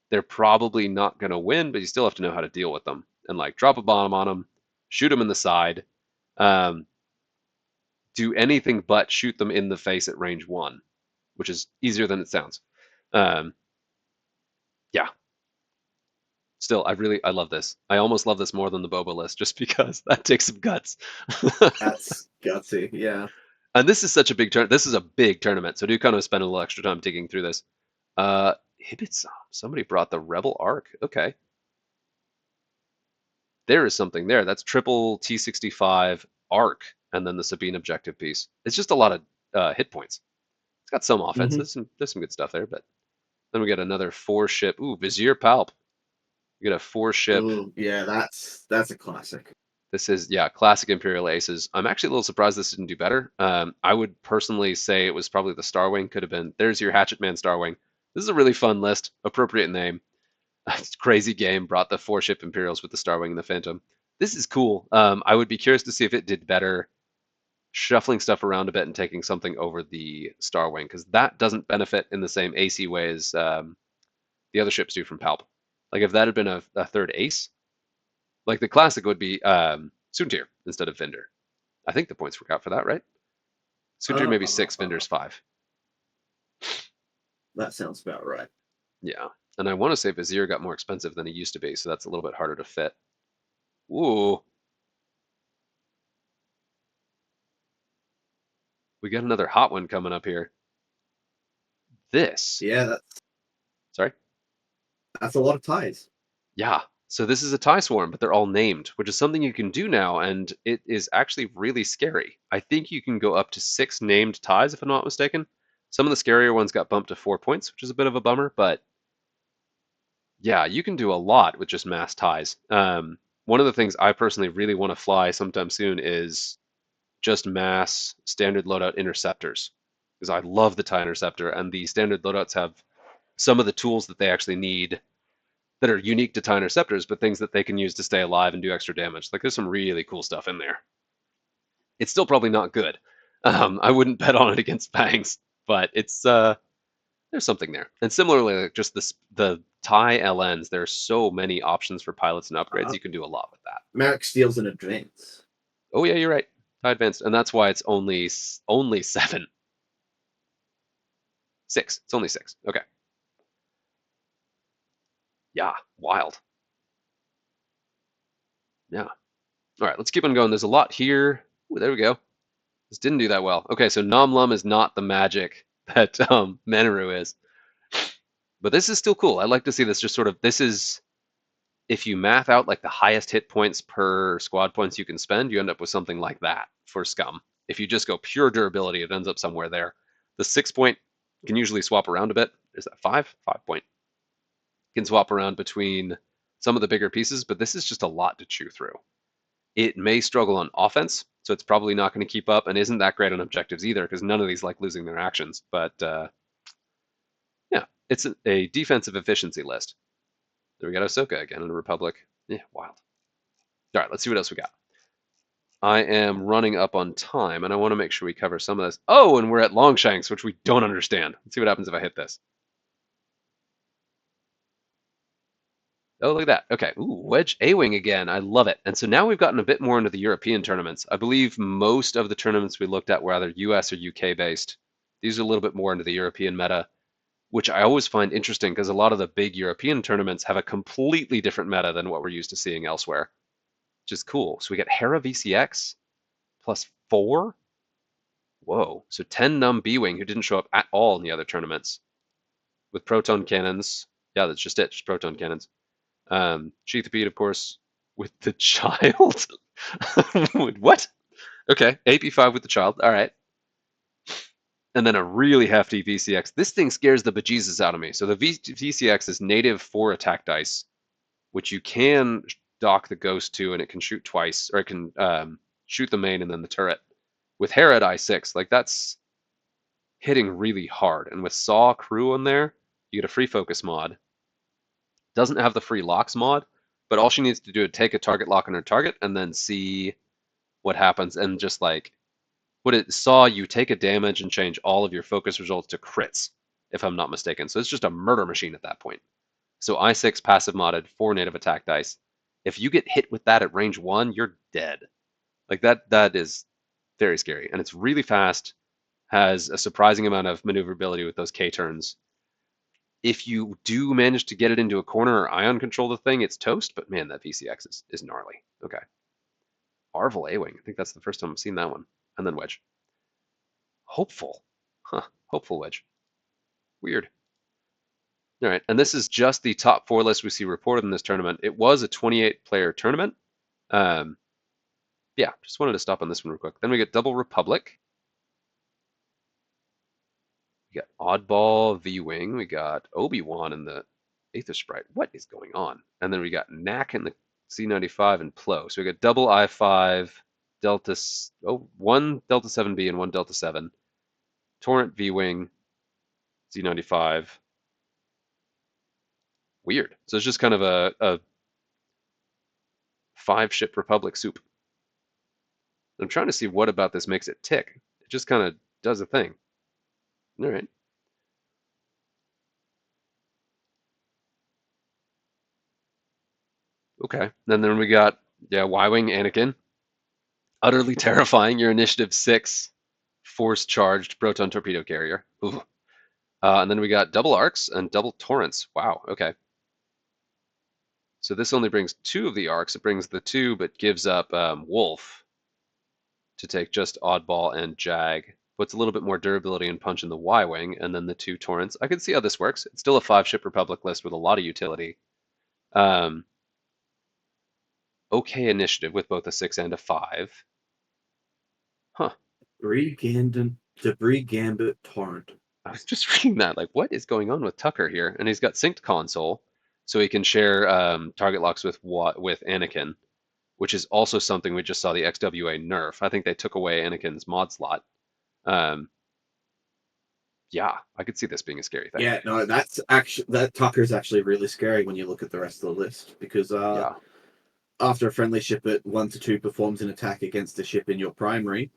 They're probably not going to win, but you still have to know how to deal with them and like drop a bomb on them, shoot them in the side, um, do anything but shoot them in the face at range 1, which is easier than it sounds. Um, yeah, still, I love this. I almost love this more than the Boba list just because that takes some guts. That's gutsy. Yeah. And this is such a big turn. This is a big tournament, so do kind of spend a little extra time digging through this. Hibitsam. Somebody brought the Rebel Arc. Okay, there is something there. That's triple T65 Arc, and then the Sabine objective piece. It's just a lot of hit points. It's got some offense. Mm-hmm. There's some good stuff there, but then we get another 4 ship. Ooh, Vizier Palp. We get a 4 ship. Oh, yeah. That's a classic. This is, yeah, classic Imperial Aces. I'm actually a little surprised this didn't do better. I would personally say it was probably the Starwing. Could have been. There's your Hatchet Man Starwing. This is a really fun list. Appropriate name. It's a crazy game. Brought the 4 ship Imperials with the Starwing and the Phantom. This is cool. I would be curious to see if it did better shuffling stuff around a bit and taking something over the Starwing, because that doesn't benefit in the same AC way as the other ships do from Palp. Like if that had been a third ace, like the classic would be Soontir instead of Vinder. I think the points work out for that, right? Soontir maybe 6, Uh, Vinder's 5. that sounds about right. Yeah. And I want to say Vizier got more expensive than he used to be, so that's a little bit harder to fit. Ooh. We got another hot one coming up here. this, Yeah, sorry, that's a lot of ties. yeah. So this is a tie swarm, but they're all named, which is something you can do now, and it is actually really scary. I think you can go up to 6 named ties, if I'm not mistaken. Some of the scarier ones got bumped to 4 points, which is a bit of a bummer, but yeah, you can do a lot with just mass ties. One of the things I personally really want to fly sometime soon is just mass standard loadout interceptors, because I love the tie interceptor, and the standard loadouts have some of the tools that they actually need that are unique to tie interceptors, but things that they can use to stay alive and do extra damage. Like there's some really cool stuff in there. It's still probably not good. I wouldn't bet on it against Fangs, but it's there's something there. And similarly, like just the tie LNs, there are so many options for pilots and upgrades. Uh, You can do a lot with that. Merrick steals in advance. Oh yeah, you're right. Tie advanced, and that's why it's only 7, 6. It's only 6. Okay. Yeah, wild. Yeah. All right, let's keep on going. There's a lot here. Ooh, there we go. This didn't do that well. Okay, so Nom Lum is not the magic that Manaru is. But this is still cool. I like to see this just sort of, this is, if you math out like the highest hit points per squad points you can spend, you end up with something like that for Scum. If you just go pure durability, it ends up somewhere there. The 6 point can usually swap around a bit. Is that 5? 5 point. Can swap around between some of the bigger pieces, but this is just a lot to chew through. It may struggle on offense, so it's probably not going to keep up, and isn't that great on objectives either, because none of these like losing their actions. But yeah, it's a defensive efficiency list. There we got Ahsoka again in the Republic. Yeah, wild. All right, let's see what else we got. I am running up on time, and I want to make sure we cover some of this. Oh, and we're at Longshanks, which we don't understand. Let's see what happens if I hit this. Oh, look at that. Okay. Ooh, Wedge A-Wing again. I love it. And so now we've gotten a bit more into the European tournaments. I believe most of the tournaments we looked at were either US or UK based. These are a little bit more into the European meta, which I always find interesting because a lot of the big European tournaments have a completely different meta than what we're used to seeing elsewhere, which is cool. So we get Hera VCX plus 4. Whoa. So 10 Num B-Wing who didn't show up at all in the other tournaments with proton cannons. Yeah, that's just it. Just proton cannons. Sheath of course, with the child. What? Okay, AP5 with the child. All right. And then a really hefty VCX. This thing scares the bejesus out of me. So the VCX is native 4 attack dice, which you can dock the ghost to, and it can shoot twice, or it can shoot the main and then the turret. With Hera at I6, like that's hitting really hard. And with Saw Crew on there, you get a free focus mod. Doesn't have the free locks mod, but all she needs to do is take a target lock on her target and then see what happens. And just like what it saw, you take a damage and change all of your focus results to crits, if I'm not mistaken. So it's just a murder machine at that point. So I6 passive modded 4 native attack dice. If you get hit with that at range 1, you're dead. Like that is very scary. And it's really fast, has a surprising amount of maneuverability with those K turns. If you do manage to get it into a corner or ion control the thing, it's toast. But man, that VCX is gnarly. Okay. Arvel A-Wing. I think that's the first time I've seen that one. And then Wedge. Hopeful. Huh. Hopeful Wedge. Weird. All right. And this is just the top 4 list we see reported in this tournament. It was a 28-player tournament. Yeah, just wanted to stop on this one real quick. Then we get Double Republic. We got Oddball V-Wing. We got Obi-Wan in the Aether Sprite. What is going on? And then we got Knack in the C95 and Plo. So we got double I5, Delta, one Delta 7B and one Delta 7. Torrent V-Wing, Z95. Weird. So it's just kind of a 5-ship Republic soup. I'm trying to see what about this makes it tick. It just kind of does a thing. All right. Okay. And then we got, yeah, Y-Wing Anakin. Utterly terrifying. Your initiative 6 force charged proton torpedo carrier. Ooh. And then we got double arcs and double torrents. Wow. Okay. So this only brings 2 of the arcs. It brings the 2, but gives up Wolf to take just Oddball and Jag. puts a little bit more durability and punch in the Y-wing, and then the two Torrents. I can see how this works. It's still a 5-ship Republic list with a lot of utility. Um, okay initiative with both a 6 and a 5. Huh. Debris Gambit Torrent. I was just reading that. Like, what is going on with Tucker here? And he's got synced console, so he can share target locks with Anakin, which is also something we just saw the XWA nerf. I think they took away Anakin's mod slot. Um, yeah, I could see this being a scary thing. Yeah, no, that Tucker's actually really scary when you look at the rest of the list because Yeah. after a friendly ship at 1 to 2 performs an attack against a ship in your primary,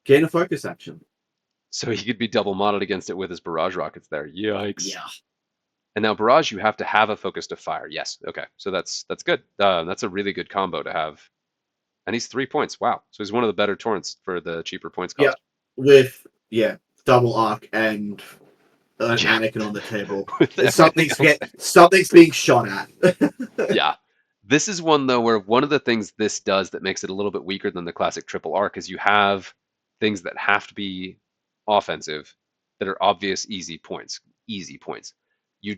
gain a focus action. So he could be double modded against it with his barrage rockets there. Yikes. Yeah. And now barrage, you have to have a focus to fire. Yes. Okay. So that's good. That's a really good combo to have. And he's 3 points. Wow. So he's one of the better torrents for the cheaper points Yeah. cost. With double arc and an Yeah. Anakin on the table. With Something's being shot at. Yeah. This is one though where one of the things this does that makes it a little bit weaker than the classic triple arc is you have things that have to be offensive that are obvious easy points. Easy points. You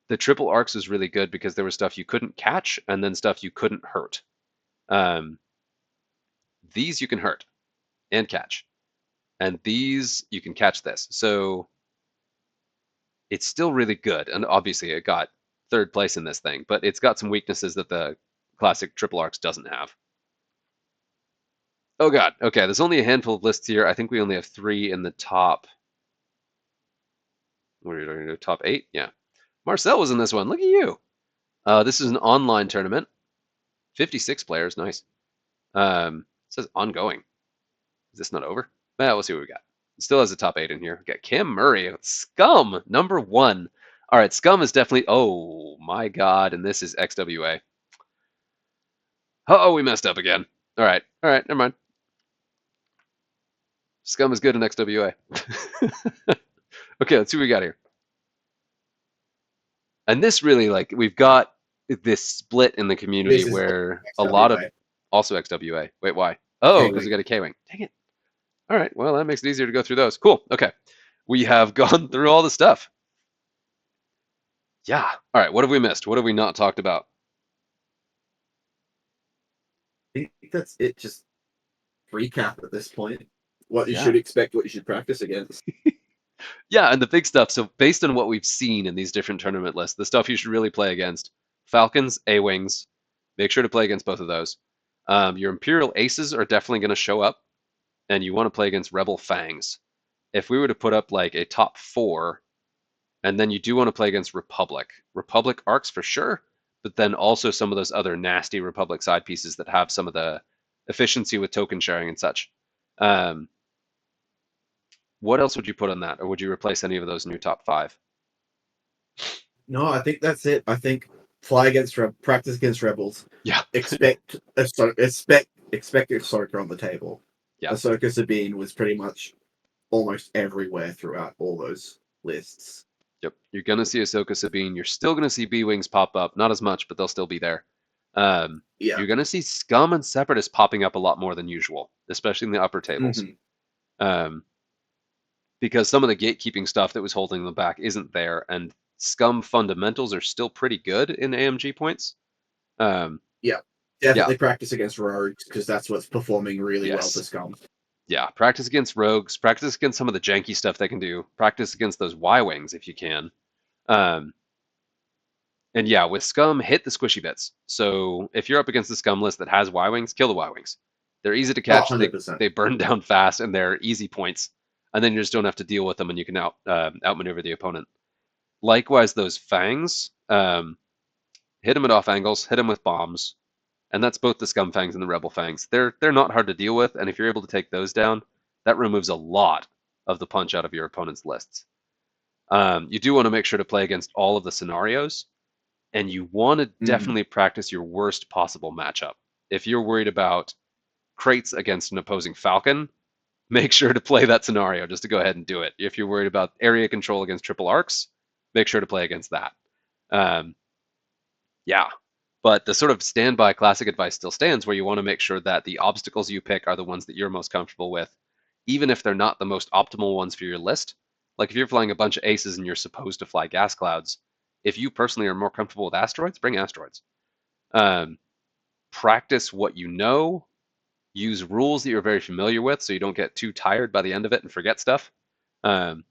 the triple arcs is really good because there was stuff you couldn't catch and then stuff you couldn't hurt. Um, these you can hurt and catch, and these you can catch this. So it's still really good, and obviously it got third place in this thing, but it's got some weaknesses that the classic triple arcs doesn't have. Oh god, okay, there's only a handful of lists here. I think we only have 3 in the top. What are you doing? Top 8? Yeah. Marcel was in this one. Look at you. This is an online tournament. 56 players. Nice. It says ongoing. Is this not over? Well, we'll see what we got. It still has a top 8 in here. We got Cam Murray with Scum, number 1. All right, Scum is definitely. Oh my god, and this is XWA. Oh, we messed up again. All right, never mind. Scum is good in XWA. Okay, let's see what we got here. And this really, like, we've got this split in the community where a lot of also XWA. Wait, why? Oh, because we got a K-Wing. Dang it. All right, well, that makes it easier to go through those. Cool. Okay. We have gone through all the stuff. Yeah. All right, what have we missed? What have we not talked about? I think that's it. Just recap at this point. What you should expect, what you should practice against. Yeah, and the big stuff. So based on what we've seen in these different tournament lists, the stuff you should really play against: Falcons, A-Wings. Make sure to play against both of those. Your Imperial Aces are definitely going to show up, and you want to play against Rebel Fangs. If we were to put up like a top 4, and then you do want to play against Republic. Republic arcs for sure, but then also some of those other nasty Republic side pieces that have some of the efficiency with token sharing and such. What else would you put on that, or would you replace any of those in your top 5? No, I think that's it. I think practice against rebels. Yeah. expect Ahsoka on the table. Yeah. Ahsoka Sabine was pretty much almost everywhere throughout all those lists. Yep. You're gonna see Ahsoka Sabine. You're still gonna see B-wings pop up, not as much, but they'll still be there. You're gonna see Scum and Separatists popping up a lot more than usual, especially in the upper tables. Because some of the gatekeeping stuff that was holding them back isn't there, and Scum fundamentals are still pretty good in AMG points. Definitely practice against rogues because that's what's performing really well for Scum. Yeah, practice against rogues, practice against some of the janky stuff they can do, practice against those Y-wings if you can. And yeah, with Scum, hit the squishy bits. So if you're up against the Scum list that has Y-wings, kill the Y-wings. They're easy to catch, they burn down fast, and they're easy points. And then you just don't have to deal with them, and you can outmaneuver the opponent. Likewise, those Fangs, hit them at off angles, hit them with bombs. And that's both the Scum Fangs and the Rebel Fangs. They're not hard to deal with, and if you're able to take those down, that removes a lot of the punch out of your opponent's lists. You do want to make sure to play against all of the scenarios, and you want to definitely practice your worst possible matchup. If you're worried about crates against an opposing Falcon, make sure to play that scenario just to go ahead and do it. If you're worried about area control against triple arcs, make sure to play against that. Yeah. But the sort of standby classic advice still stands where you want to make sure that the obstacles you pick are the ones that you're most comfortable with. even if they're not the most optimal ones for your list. Like if you're flying a bunch of aces and you're supposed to fly gas clouds, if you personally are more comfortable with asteroids, bring asteroids. Um, Practice what you know. Use rules that you're very familiar with, so you don't get too tired by the end of it and forget stuff. Um,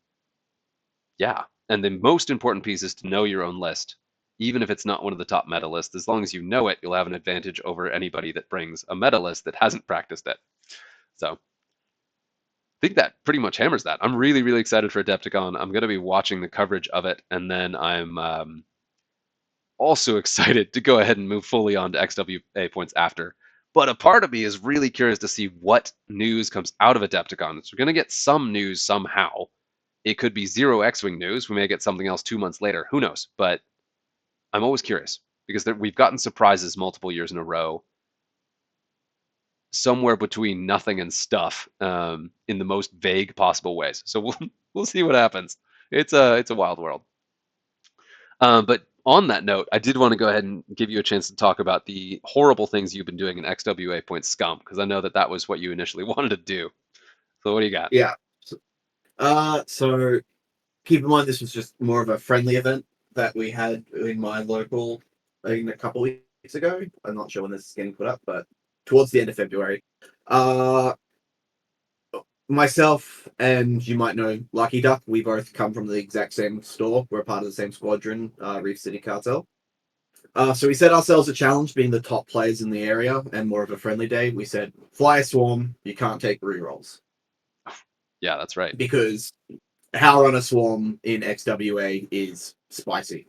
yeah, and the most important piece is to know your own list, even if it's not one of the top meta lists. As long as you know it, you'll have an advantage over anybody that brings a meta list that hasn't practiced it. So I think that pretty much hammers that. I'm really, really excited for Adepticon. I'm going to be watching the coverage of it, and then I'm also excited to go ahead and move fully on to XWA points after. But a part of me is really curious to see what news comes out of Adepticon. So we're going to get some news somehow. It could be zero X-Wing news. We may get something else 2 months later. Who knows? But I'm always curious because we've gotten surprises multiple years in a row, somewhere between nothing and stuff, in the most vague possible ways. So we'll see what happens. It's a wild world. But on that note, I did want to go ahead and give you a chance to talk about the horrible things you've been doing in XWA Point Scum, because I know that that was what you initially wanted to do. So what do you got? Yeah. So keep in mind this was just more of a friendly event that we had in my local a couple weeks ago. I'm not sure when this is getting put up, but towards the end of February. Uh Myself and you might know Lucky Duck, we both come from the exact same store. We're part of the same squadron, Reef City Cartel. So we set ourselves a challenge, being the top players in the area and more of a friendly day. We said, fly a swarm, you can't take rerolls. Yeah, that's right. Because how on a swarm in XWA is spicy.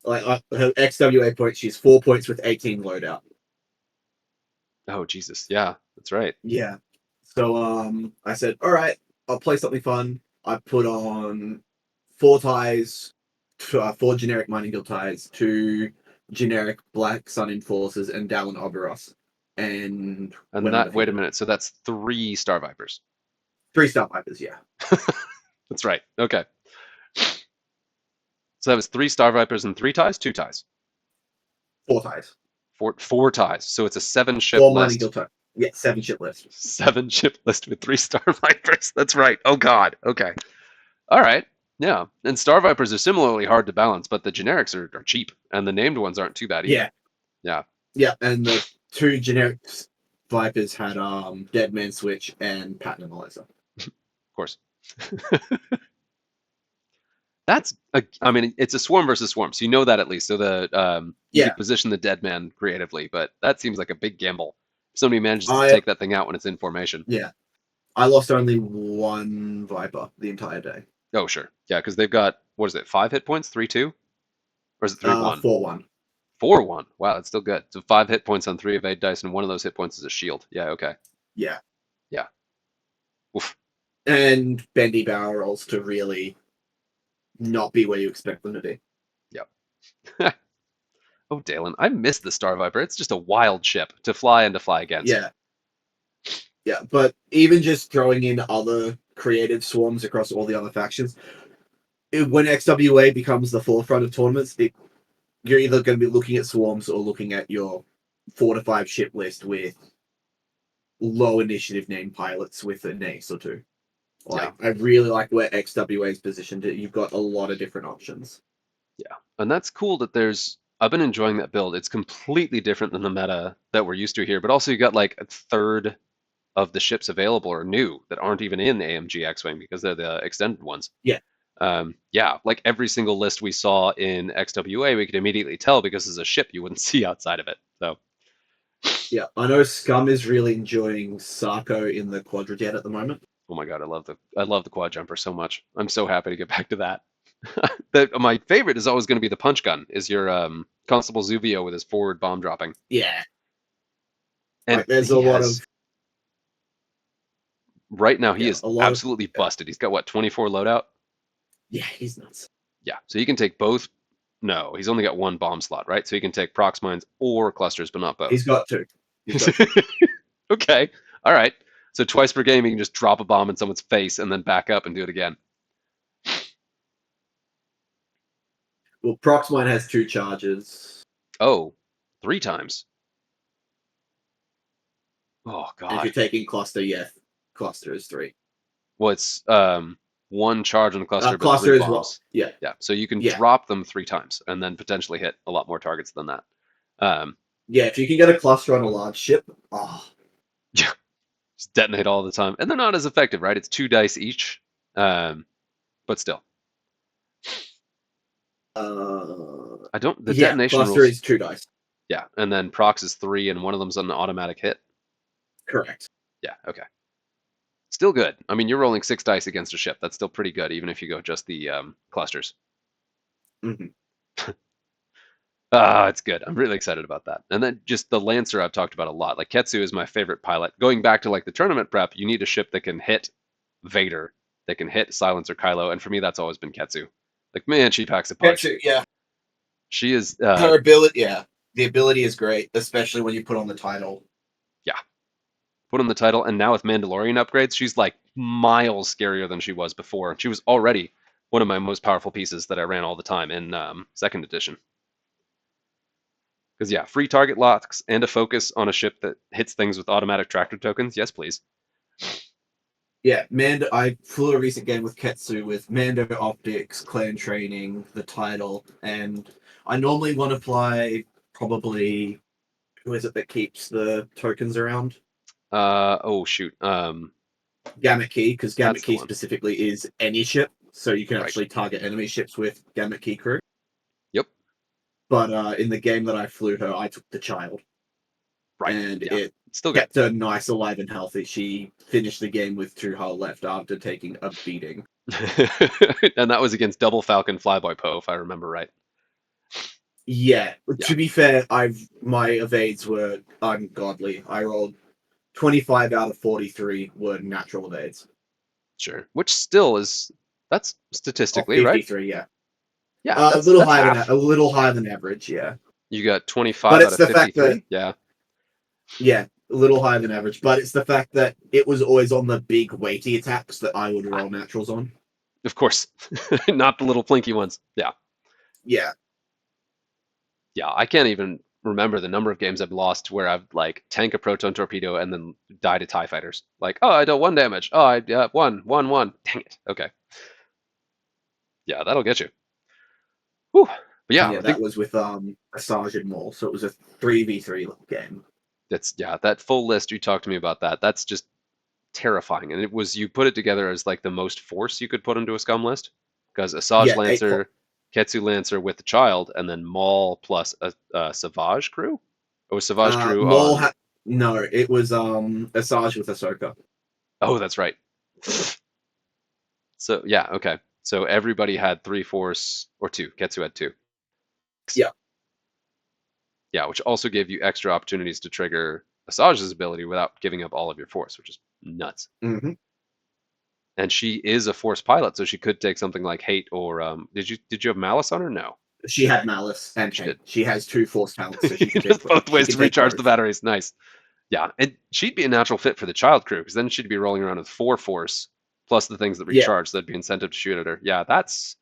Like her XWA points, she's 4 points with 18 loadout. Oh Jesus, yeah, that's right. Yeah. So I said, all right, I'll play something fun. I put on 4 ties, four generic mining guild ties, two generic Black Sun Enforcers, and Dallin Oberos, and And went that, wait a undefeated. minute, so that's 3 Star Vipers. 3-star Vipers, yeah. That's right. Okay. So that was 3 Star Vipers and 3 ties, 2 ties, 4 ties. four ties. So it's a 7 ship Four mining list. guild ties. Yeah, 7 ship list. 7 ship list with 3 Star Vipers. That's right. Oh God. Okay. All right. Yeah. And Star Vipers are similarly hard to balance, but the generics are cheap, and the named ones aren't too bad either. Yeah, Yeah, yeah, and the two generic Vipers had Dead Man Switch and Pattern Analyzer. of course. I mean, it's a swarm versus swarm, so you know that at least. So you Yeah, could position the dead man creatively, but that seems like a big gamble. If somebody manages to I take that thing out when it's in formation. yeah, I lost only one Viper the entire day. Oh, sure. Yeah, because they've got, what is it, 5 hit points, 3-2? Or is it 3-1? 4-1. 4-1. Wow, that's still good. So 5 hit points on 3 evade dice, and one of those hit points is a shield. Yeah, okay. Yeah, Yeah. Oof. and bendy barrel rolls to really not be where you expect them to be. Yep. Oh, Dalen, I miss the Star Viper. It's just a wild ship to fly and to fly against. Yeah, yeah, but even just throwing in other creative swarms across all the other factions, when XWA becomes the forefront of tournaments, you're either going to be looking at swarms or looking at your 4 to 5 ship list with low initiative named pilots with an ace or two. Yeah. Like, I really like where XWA is positioned. You've got a lot of different options. Yeah. And that's cool that I've been enjoying that build. It's completely different than the meta that we're used to here, but also you got like a third of the ships available are new that aren't even in AMG X-Wing because they're the extended ones. Yeah, Yeah, like every single list we saw in XWA, we could immediately tell because it's a ship you wouldn't see outside of it. So, yeah. I know Scum is really enjoying Sarko in the Quadrajet at the moment. oh my God, I love the quad jumper so much. I'm so happy to get back to that. My favorite is always going to be the punch gun. Is your Constable Zuvio with his forward bomb dropping, Yeah, and like there's a he lot has of right now he yeah, is a lot of absolutely busted. He's got what, 24 loadout? yeah. He's nuts. Yeah, so he can take both. No, he's only got one bomb slot, right? So he can take prox mines or clusters, but not both. He's got two. He's got two. Okay, all right. So twice per game, he can just drop a bomb in someone's face and then back up and do it again. Well, Proxmine has two charges. Oh, 3 times. Oh And if God. you're taking cluster, yeah, cluster is 3. Well, it's one charge on the cluster, but Cluster three as well. bombs. Yeah, Yeah, so you can yeah, drop them 3 times and then potentially hit a lot more targets than that. Um, yeah. If you can get a cluster on a large ship, oh, yeah, just detonate all the time, and they're not as effective, right? It's 2 dice each, but still, I don't. The yeah, detonation cluster rules, is 2 dice. yeah, and then procs is 3, and one of them's an automatic hit. Correct. Yeah, okay, still good. I mean, you're rolling 6 dice against a ship. That's still pretty good, even if you go just the clusters. Hmm. Ah, it's good. I'm really excited about that. And then just the Lancer I've talked about a lot. Like Ketsu is my favorite pilot. Going back to like the tournament prep, you need a ship that can hit Vader, that can hit Silencer Kylo, and for me that's always been Ketsu. Like man, she packs a punch. Yeah, She is her ability. Yeah, the ability is great, especially when you put on the title. yeah, put on the title and now with Mandalorian upgrades, she's like miles scarier than she was before. She was already one of my most powerful pieces that I ran all the time in second edition. Because yeah, free target locks and a focus on a ship that hits things with automatic tractor tokens. Yes, please. Yeah, Mando. I flew a recent game with Ketsu with Mando optics, clan training, the title, and I normally want to fly probably who is it that keeps the tokens around? Oh shoot. Gamut Key, because Gamut That's the Key one. specifically is any ship, so you can Right. actually target enemy ships with Gamut Key crew. Yep. But in the game that I flew her, I took the child, Right. and Yeah. it Still good. kept her nice, alive, and healthy. She finished the game with 2 hull left after taking a beating. And that was against Double Falcon Flyboy Poe, if I remember right. Yeah, Yeah. to be fair, my evades were ungodly. I rolled 25 out of 43 were natural evades. Sure. Which still is that's Or statistically right. 53, yeah. Yeah. A That's little that's higher than half. a little higher than average, yeah. You got But 25 out it's of the fact that 53. Yeah. yeah, a little higher than average. But it's the fact that it was always on the big weighty attacks that I would Ah, roll naturals on. of course. Not the little plinky ones. Yeah. Yeah, Yeah. I can't even remember the number of games I've lost where I've like tank a proton torpedo and then die to TIE fighters. Like, oh, I dealt 1 damage. Oh, I one. Dang it. Okay. Yeah, that'll get you. Whew. But and yeah, yeah, I that think was with Asajj and Maul, so it was a 3v3 game. that's yeah, that full list you talked to me about that. That's just terrifying. And it was you put it together as like the most force you could put into a scum list because Asajj Yeah, 8 Lancer, Ketsu Lancer with the child, and then Maul plus a Savage crew. Or was Savage crew Maul on? had no, it was Asajj with Ahsoka. Oh, that's right. So yeah, okay. So everybody had 3 force or two. Ketsu had 2. Yeah. Yeah, which also gave you extra opportunities to trigger Asajj's ability without giving up all of your force, which is nuts. Hmm. And she is a force pilot, so she could take something like hate or did you have malice on her? No, She had malice and she hate. did. She has 2 force talents, so she can take Just both she ways can to take recharge the both. batteries. Nice. Yeah, and she'd be a natural fit for the child crew because then she'd be rolling around with 4 force plus the things that Yeah. recharge. That'd be incentive to shoot at her. Yeah, that's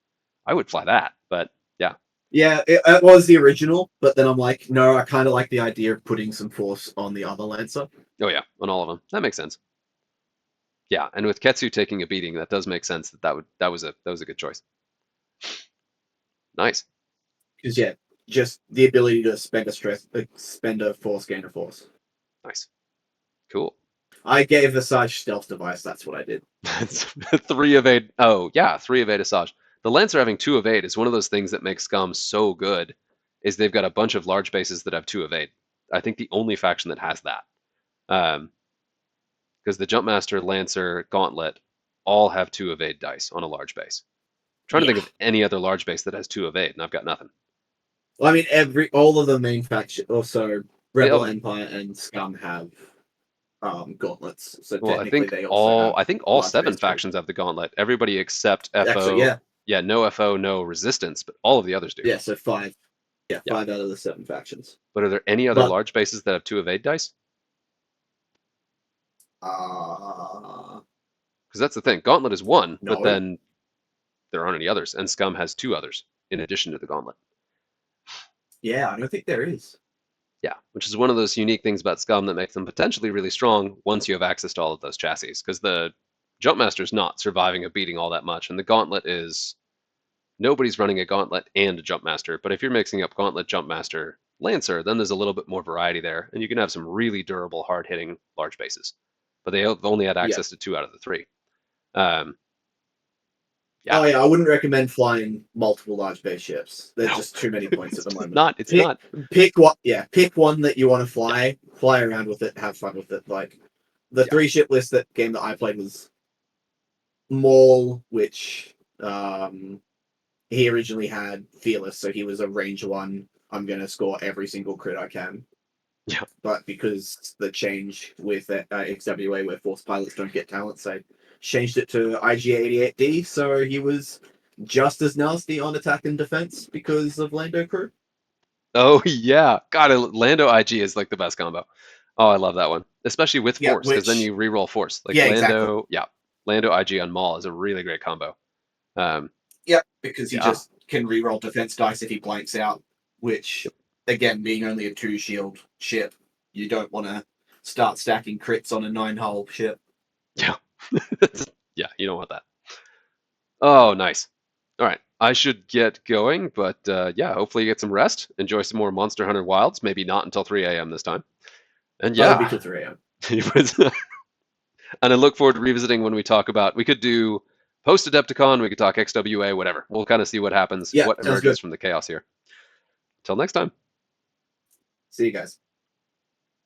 I would fly that, but yeah. Yeah, it was the original, but then I'm like, no, I kind of like the idea of putting some force on the other Lancer. Oh yeah, on all of them. That makes sense. Yeah, and with Ketsu taking a beating, that does make sense. That was a good choice. Nice. Because yeah, just the ability to spend a force, gain a force. Nice. Cool. I gave the Sarge stealth device. That's what I did. 3 evade. Oh yeah, 3 evade Asajj. The Lancer having 2 evade is one of those things that makes Scum so good. Is they've got a bunch of large bases that have 2 evade. I think the only faction that has that. Because the Jumpmaster, Lancer, Gauntlet all have 2 evade dice on a large base. I'm trying to Yeah. think of any other large base that has 2 evade, and I've got nothing. Well, I mean, all of the main faction, also They Rebel all, Empire and Scum have gauntlets, so well, I technically think they also all have I think all large seven base too. factions have the Gauntlet. Everybody except Actually, FO. yeah, Yeah, no FO, no resistance, but all of the others do. yeah. So 5, yeah, Yeah. 5 out of the 7 factions. But are there any other But large bases that have 2 evade dice? uh Because that's the thing. Gauntlet is one, but no, then there aren't any others, and Scum has 2 others in addition to the Gauntlet. yeah, I don't think there is. Yeah, which is one of those unique things about Scum that makes them potentially really strong once you have access to all of those chassis. Because the Jumpmaster's not surviving a beating all that much, and the Gauntlet is nobody's running a Gauntlet and a Jumpmaster. But if you're mixing up Gauntlet, Jumpmaster, Lancer, then there's a little bit more variety there, and you can have some really durable, hard-hitting large bases. But they've only had Yeah. access to 2 out of the 3. Um, yeah, Oh yeah, I wouldn't recommend flying multiple large base ships. There's no, just too many points at it's the just moment. not. It's not. Pick what yeah, pick one that you want to Yeah, fly around with it, have fun with it. Like the yeah, 3 ship list that game that I played was Maul, which he originally had Fearless, so he was a range one. I'm gonna score every single crit I can. yeah. But because the change with XWA where force pilots don't get talents, I changed it to IG-88D, so he was just as nasty on attack and defense because of Lando crew. Oh yeah, God, Lando IG is like the best combo. Oh, I love that one, especially with Yeah, Force, because then which you reroll Force. Like yeah, exactly. Lando, yeah, Lando IG on Maul is a really great combo. Um, Yeah, because he yeah, just can reroll defense dice if he blanks out, which yep, again, being only a 2 shield ship, you don't want to start stacking crits on a 9 hull ship. yeah, yeah. You don't want that. Oh, nice. All right, I should get going, but yeah, hopefully you get some rest. Enjoy some more Monster Hunter Wilds. Maybe not until 3 a.m. this time. And Oh, it'll be yeah, till 3 a.m. and I look forward to revisiting when we talk about. We could do post Adepticon. We could talk XWA, whatever. We'll kind of see what happens, Yeah, what sounds emerges good. from the chaos here. Till next time. See you guys.